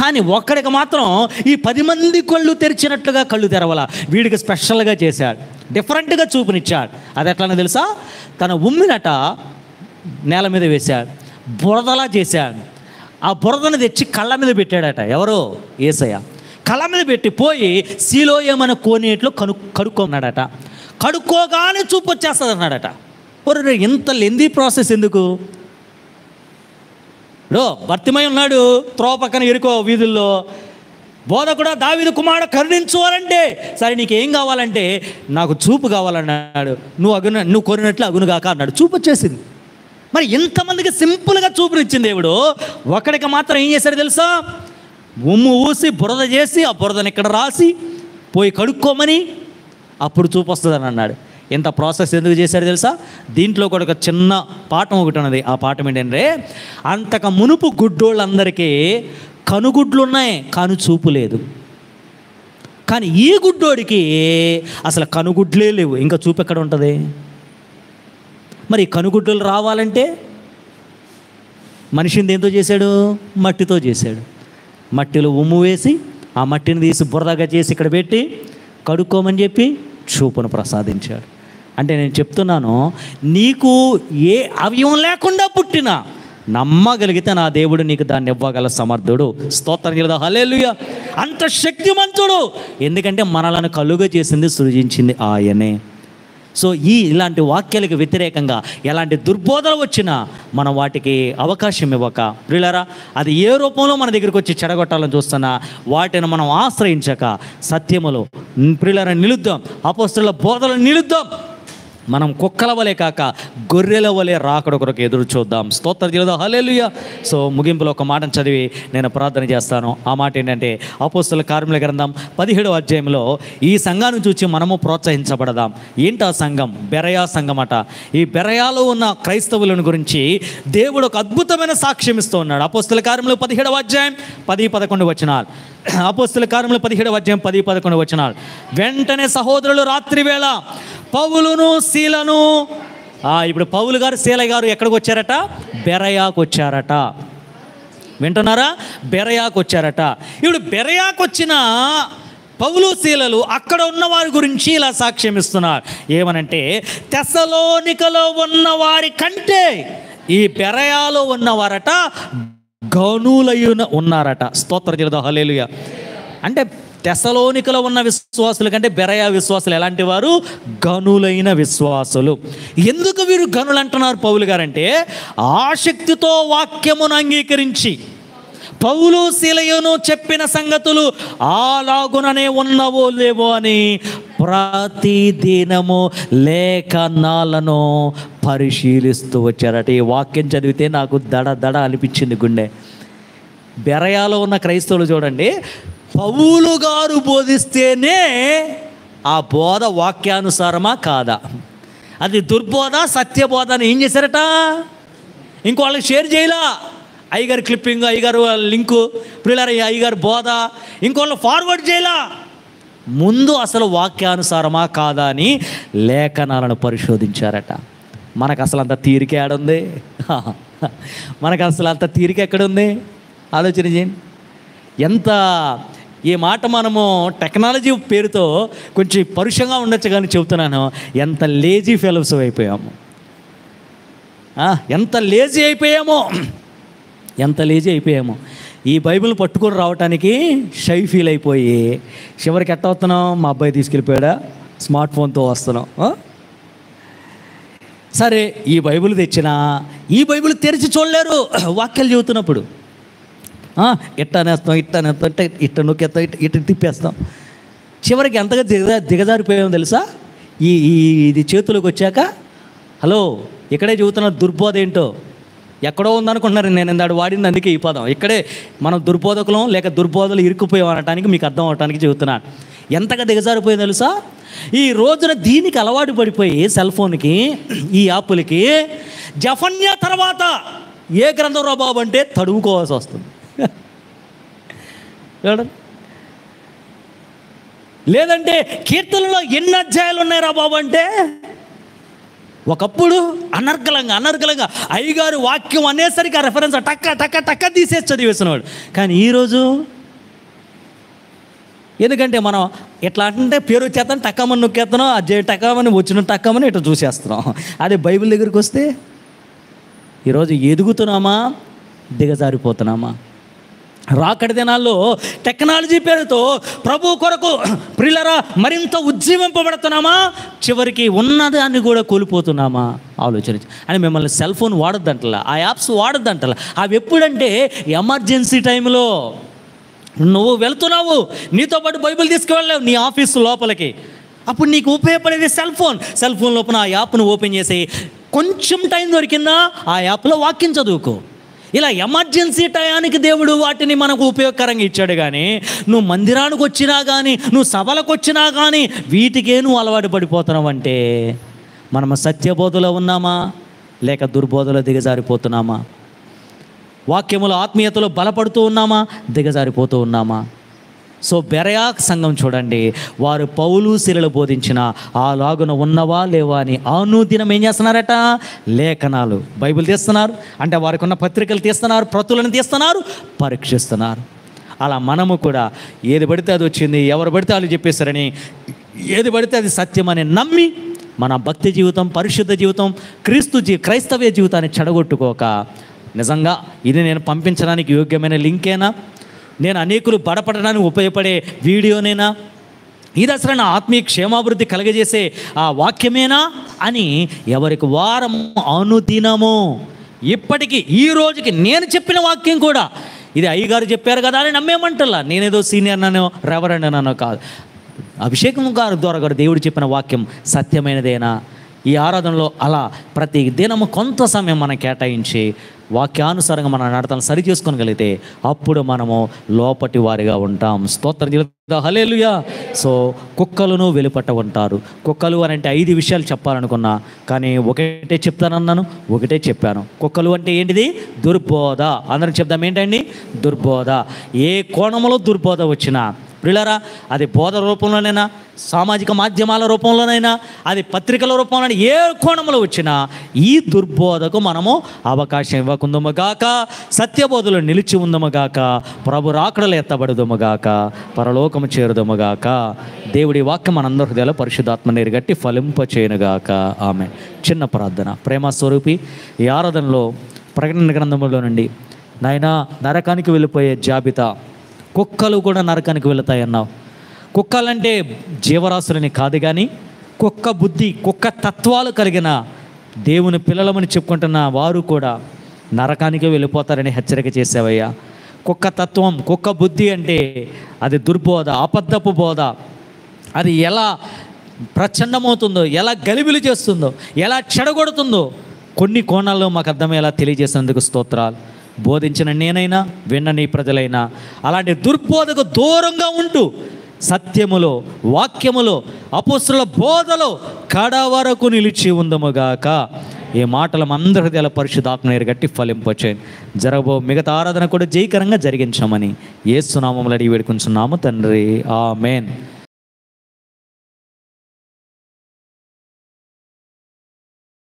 Speaker 1: కానీ ఒక్కడికి మాత్రం ఈ 10 మంది కళ్ళు తెరిచినట్లుగా కళ్ళు తెరవాల. వీడికి స్పెషల్గా చేశాడు, డిఫరెంట్గా చూపునిచ్చాడు. అది ఎట్లనో తెలుసా, తన ఉమ్మినట నేల మీద వేశాడు, బురదలా చేశాడు. ఆ బురదను తెచ్చి కళ్ళ మీద పెట్టాడట. ఎవరో? యేసయ్య. కళ్ళ మీద పెట్టి పోయి సీలోయమన కోనేట్లో కడుక్కోన్నాడట. కడుక్కోగానే చూపు వచ్చేస్తుంది అన్నాడట. ఒరే, ఇంత లెందీ ప్రాసెస్ ఎందుకు? భర్తిమై ఉన్నాడు త్రోవ పక్కన ఎరుకో వీధుల్లో. బోధకుడా, దావీదు కుమారుడు కరుణించువాలంటే, సరే నీకేం కావాలంటే, నాకు చూపు కావాలన్నాడు. నువ్వు కోరినట్లు అగునుగాక అన్నాడు. చూపు వచ్చేసింది. మరి ఇంతమందికి సింపుల్గా చూపునిచ్చింది దేవుడు, ఒకడికి మాత్రం ఏం చేశాడు తెలుసా, ఉమ్ము ఊసి బురద చేసి ఆ బురదను ఇక్కడ రాసి పోయి కడుక్కోమని అప్పుడు చూపు వస్తుందని అన్నాడు. ఇంత ప్రాసెస్ ఎందుకు చేశాడు తెలుసా? దీంట్లో కూడా ఒక చిన్న పాఠం ఒకటి ఉన్నది. ఆ పాఠం ఏంటంటే, అంతకు మునుపు గుడ్డోళ్ళందరికీ కనుగుడ్లు ఉన్నాయి, కానీ చూపు లేదు. కానీ ఈ గుడ్డోడికి అసలు కనుగుడ్లే లేవు, ఇంకా చూపు ఎక్కడ ఉంటుంది? మరి కనుగుడ్డలు రావాలంటే మనిషిని దేంతో చేశాడు? మట్టితో చేశాడు. మట్టిలో ఉమ్ము వేసి ఆ మట్టిని తీసి బురదగా చేసి ఇక్కడ పెట్టి కడుక్కోమని చెప్పి చూపును ప్రసాదించాడు. అంటే నేను చెప్తున్నాను, నీకు ఏ అవయవం లేకుండా పుట్టినా నమ్మగలిగితే నా దేవుడు నీకు దాన్ని ఇవ్వగల సమర్థుడు. స్తోత్రం చెల్లుదా, హల్లెలూయా. అంత శక్తిమంతుడు. ఎందుకంటే మనలను కలుగ చేసింది, సృజించింది ఆయనే. సో ఇలాంటి వాక్యాలకు వ్యతిరేకంగా ఎలాంటి దుర్బోధలు వచ్చినా మనం వాటికి అవకాశం ఇవ్వక, ప్రియులారా, అది ఏ రూపంలో మన దగ్గరికి వచ్చి చెడగొట్టాలని చూస్తున్నా వాటిని మనం ఆశ్రయించక సత్యములో ప్రియులారా నిలుద్దాం, అపోస్తలుల బోధలను నిలుద్దాం. మనం కుక్కల వలె కాక గొర్రెల వలె రాకడ కొరకు ఎదురు చూద్దాం. స్తోత్రం చెల్లుదాం, హల్లెలూయా. సో ముగింపులో ఒక మాటను చదివి నేను ప్రార్థన చేస్తాను. ఆ మాట ఏంటంటే, అపోస్తలుల కార్యముల గ్రంథం 17వ అధ్యాయంలో ఈ సంఘాన్ని చూసి మనము ప్రోత్సహించబడదాం. ఏంటి ఆ సంఘం? బెరయా సంఘం అట. ఈ బెరయాలో ఉన్న క్రైస్తవులను గురించి దేవుడు ఒక అద్భుతమైన సాక్ష్యం ఇస్తూ ఉన్నాడు. అపోస్తలుల కార్యములు 17వ అధ్యాయం 10-11 వచనాలు. అపోస్తలుల కార్యములు 17వ అధ్యాయం 10-11 వచనాలు. వెంటనే సహోదరులు రాత్రి వేళ పౌలును శీలను, ఇప్పుడు పౌలు గారు శీల గారు ఎక్కడికి వచ్చారట? బెరయాకు వచ్చారట. వింటున్నారా? బెరయాకు వచ్చారట. ఇప్పుడు బెరయాకు వచ్చిన పౌలు శీలలు అక్కడ ఉన్న వారి గురించి ఇలా సాక్ష్యం ఇస్తున్నారు. ఏమనంటే, తెస్సలోనికలో ఉన్న వారి కంటే ఈ బెరయాలో ఉన్నవారట గనులైన ఉన్నారట. స్తోత్రం చెల్లుదాం, హల్లెలూయా. అంటే తెస్సలోనికలో ఉన్న విశ్వాసుల కంటే బెరయా విశ్వాసులు ఎలాంటి వారు? గనులైన విశ్వాసులు. ఎందుకు వీరు గనులు అంటున్నారు పౌలు గారంటే, ఆసక్తితో వాక్యమును అంగీకరించి పౌలు శీలయును చెప్పిన సంగతులు అలాగుననే ఉన్నవో లేవో అని ప్రతి దినము లేఖనాలను పరిశీలిస్తూ వచ్చారట. ఈ వాక్యం చదివితే నాకు దడ దడ అనిపించింది గుండె. బెరయాలో ఉన్న క్రైస్తవులు చూడండి, పౌలు గారు బోధిస్తేనే ఆ బోధ వాక్యానుసారమా కాదా, అది దుర్బోధ సత్యబోధ అని ఏం చేశారట, ఇంకో వాళ్ళకి షేర్ చేయలా. అయ్యగారు క్లిప్పింగ్, అయ్యగారు లింకు, పిల్లలు అయ్యగారు బోధ ఇంకోళ్ళు ఫార్వర్డ్ చేయలా. ముందు అసలు వాక్యానుసారమా కాదా అని లేఖనాలను పరిశోధించారట. మనకు అసలు అంత తీరిక ఏడుంది? మనకు అసలు అంత తీరిక ఎక్కడుంది? ఆలోచన చేయండి. ఎంత ఈ మాట మనము టెక్నాలజీ పేరుతో కొంచెం పరుషంగా ఉండొచ్చు కానీ చెబుతున్నాను, ఎంత లేజీ ఫెలోస్ అయిపోయాము, ఎంత లేజీ అయిపోయామో, ఎంత లేజీ అయిపోయామో. ఈ బైబిల్ పట్టుకొని రావటానికి షై ఫీల్ అయిపోయి చివరికి ఎట్ట వస్తున్నాం, మా అబ్బాయి తీసుకెళ్ళిపోయాడా, స్మార్ట్ ఫోన్తో వస్తున్నాం. సరే ఈ బైబిల్ తెచ్చినా ఈ బైబిల్ తెరిచి చూడలేరు వాక్యాలు చెబుతున్నప్పుడు. ఇట్టనేస్తాం, ఇట్టనేస్తాం, ఇట్ట నొక్కేస్తాం, ఇట్ట తిప్పేస్తాం. చివరికి ఎంతగా దిగజారిపోయామో తెలుసా? ఇది చేతులకు వచ్చాక హలో ఇక్కడే చెబుతున్న దుర్బోధ ఏంటో ఎక్కడో ఉందనుకుంటున్నారు. నేను ఇందాడు వాడింది అందుకే ఈ పదం. ఇక్కడే మనం దుర్బోధకులం లేక దుర్బోధలు ఇరుక్కుపోయాం అనటానికి మీకు అర్థం అవటానికి చెబుతున్నాను. ఎంతగా దిగజారిపోయింది తెలుసా? ఈ రోజున దీనికి అలవాటు పడిపోయి సెల్ ఫోన్కి, ఈ యాప్లకి, జఫన్యా తర్వాత ఏ గ్రంథం రా బాబు అంటే తడువుకోవాల్సి వస్తుంది. లేదంటే కీర్తనలో ఎన్ని అధ్యాయాలు ఉన్నాయి రా బాబు అంటే, ఒకప్పుడు అనర్గళంగా అయ్యగారు వాక్యం అనేసరికి ఆ రెఫరెన్స్ టక్క టక్క టక్క తీసేసి చదివేసినవాడు. కానీ ఈరోజు ఎందుకంటే మనం ఎట్లా అంటే పేరు వచ్చేస్తాను, టక్కమని నొక్కేస్తున్నాం, అజ్జయ్ టక్కమని వచ్చిన టక్కమని ఇట్లా చూసేస్తున్నాం. అదే బైబిల్ దగ్గరికి వస్తే ఈరోజు ఎదుగుతున్నామా, దిగజారిపోతున్నామా? రాకడి దినాల్లో టెక్నాలజీ పేరుతో ప్రభు కొరకు ప్రియులరా మరింత ఉజ్జీవింపబడుతున్నామా, చివరికి ఉన్నదాన్ని కూడా కోల్పోతున్నామా? ఆలోచించి. అని మిమ్మల్ని సెల్ ఫోన్ వాడొద్దంటలా, ఆ యాప్స్ వాడొద్దంటలా. అవి ఎప్పుడంటే ఎమర్జెన్సీ టైంలో నువ్వు వెళ్తున్నావు, నీతో పాటు బైబిల్ తీసుకువెళ్ళావు నీ ఆఫీసు లోపలికి, అప్పుడు నీకు ఉపయోగపడేది సెల్ ఫోన్ లోపల ఆ యాప్ను ఓపెన్ చేసి కొంచెం టైం దొరికిందా ఆ యాప్లో వాక్యం చదువుకో. ఇలా ఎమర్జెన్సీ టయానికి దేవుడు వాటిని మనకు ఉపయోగకరంగా ఇచ్చాడు. కానీ నువ్వు మందిరానికి వచ్చినా కానీ, నువ్వు సభలకు వచ్చినా కానీ వీటికే నువ్వు అలవాటు పడిపోతున్నావు అంటే మనము సత్యబోధలో ఉన్నామా లేక దుర్బోధలో దిగజారిపోతున్నామా? వాక్యములో ఆత్మీయతలో బలపడుతూ ఉన్నామా, దిగజారిపోతూ ఉన్నామా? సో బెరయా సంఘం చూడండి, వారు పౌలు శీలలు బోధించిన ఆ లాగున ఉన్నవా లేవా అని అనుదినం ఏం చేస్తున్నారట? లేఖనాలు, బైబిల్ తీస్తున్నారు, అంటే వారికి ఉన్న పత్రికలు తీస్తున్నారు, ప్రతులను తీస్తున్నారు, పరీక్షిస్తున్నారు. అలా మనము కూడా ఏది పడితే అది వచ్చింది, ఎవరు పడితే వాళ్ళు చెప్పేశారని, ఏది పడితే అది సత్యమని నమ్మి మన భక్తి జీవితం, పరిశుద్ధ జీవితం, క్రైస్తవ్య జీవితాన్ని చెడగొట్టుకోక, నిజంగా ఇది నేను పంపించడానికి యోగ్యమైన లింకేనా, నేను అనేకులు బడపడడానికి ఉపయోగపడే వీడియోనేనా, ఇది అసలు నా ఆత్మీయ క్షేమాభివృద్ధి కలగజేసే ఆ వాక్యమేనా అని ఎవరికి వారం అనుదినము ఇప్పటికీ ఈ రోజుకి నేను చెప్పిన వాక్యం కూడా ఇది అయ్యగారు చెప్పారు కదా అని నమ్మేమంటలా. నేనేదో సీనియర్ నానో రెవరెండ్ నానో కాదు. అభిషేకం గారి ద్వారా కూడా దేవుడు చెప్పిన వాక్యం సత్యమైనదేనా? ఈ ఆరాధనలో అలా ప్రతి దినము కొంత సమయం మనం కేటాయించి వాక్యానుసారంగా మన నడతను సరి చేసుకోగలిగితే అప్పుడు మనము లోపటి వారిగా ఉంటాం. స్తోత్రం చెల్లిద్దాం, హల్లెలూయా. సో కుక్కలను వెలుపట ఉంటారు. కుక్కలు అని అంటే 5 విషయాలు చెప్పాలనుకున్నా కానీ ఒకటే చెప్తానన్నాను, ఒకటే చెప్పాను. కుక్కలు అంటే ఏంటిది? దుర్బోధ. అందరం చెప్దాం, ఏంటండి? దుర్బోధ. ఏ కోణంలో దుర్బోధ వచ్చినా ప్రియులారా, అది బోధ రూపంలోనైనా, సామాజిక మాధ్యమాల రూపంలోనైనా, అది పత్రికల రూపంలోనైనా, ఏ కోణంలో వచ్చినా ఈ దుర్బోధకు మనము అవకాశం ఇవ్వకుందుముగాక. సత్యబోధలో నిలిచి ఉందముగాక. ప్రభు రాకడలు ఎత్తబడుదుముగాక. పరలోకము చేరుదుముగాక. దేవుడి వాక్యం మనందరి హృదయాల్లో పరిశుద్ధాత్మ నీరుగట్టి ఫలింపచేయునుగాక. ఆమె. చిన్న ప్రార్థన. ప్రేమ స్వరూపి, ఈ ఆరాధనలో ప్రకటన గ్రంథములో నుండి నాయనా నరకానికి వెళ్ళిపోయే జాబితా, కుక్కలు కూడా నరకానికి వెళతాయన్నావు. కుక్కలంటే జీవరాశులని కాదు కానీ కుక్క బుద్ధి, కుక్క తత్వాలు కలిగిన దేవుని పిల్లలమని చెప్పుకుంటున్న వారు కూడా నరకానికి వెళ్ళిపోతారని హెచ్చరిక చేసావయ్యా. కుక్క తత్వం, కుక్క బుద్ధి అంటే అది దుర్బోధ, అబద్ధపు బోధ. అది ఎలా ప్రచండమవుతుందో, ఎలా గలిబిలి చేస్తుందో, ఎలా చెడగొడుతుందో కొన్ని కోణాల్లో మాకు అర్థమయ్యేలా తెలియజేసినందుకు స్తోత్రాలు. బోధించిన నేనైనా విన్న నీ ప్రజలైనా అలాంటి దుర్బోధకు దూరంగా ఉంటూ సత్యములో, వాక్యములో, అపోస్తుల బోధలో కడ వరకు నిలిచి ఉందముగాక. ఈ మాటలు అందరి హృదయాల పరిశుద్ధాత్మ గట్టి ఫలింపచేయండి. జరగబో మిగతా ఆరాధన కూడా జయకరంగా జరిగించమని యేసు నామములో అడిగి వేడుకుంటున్నాము తండ్రి. ఆమేన్.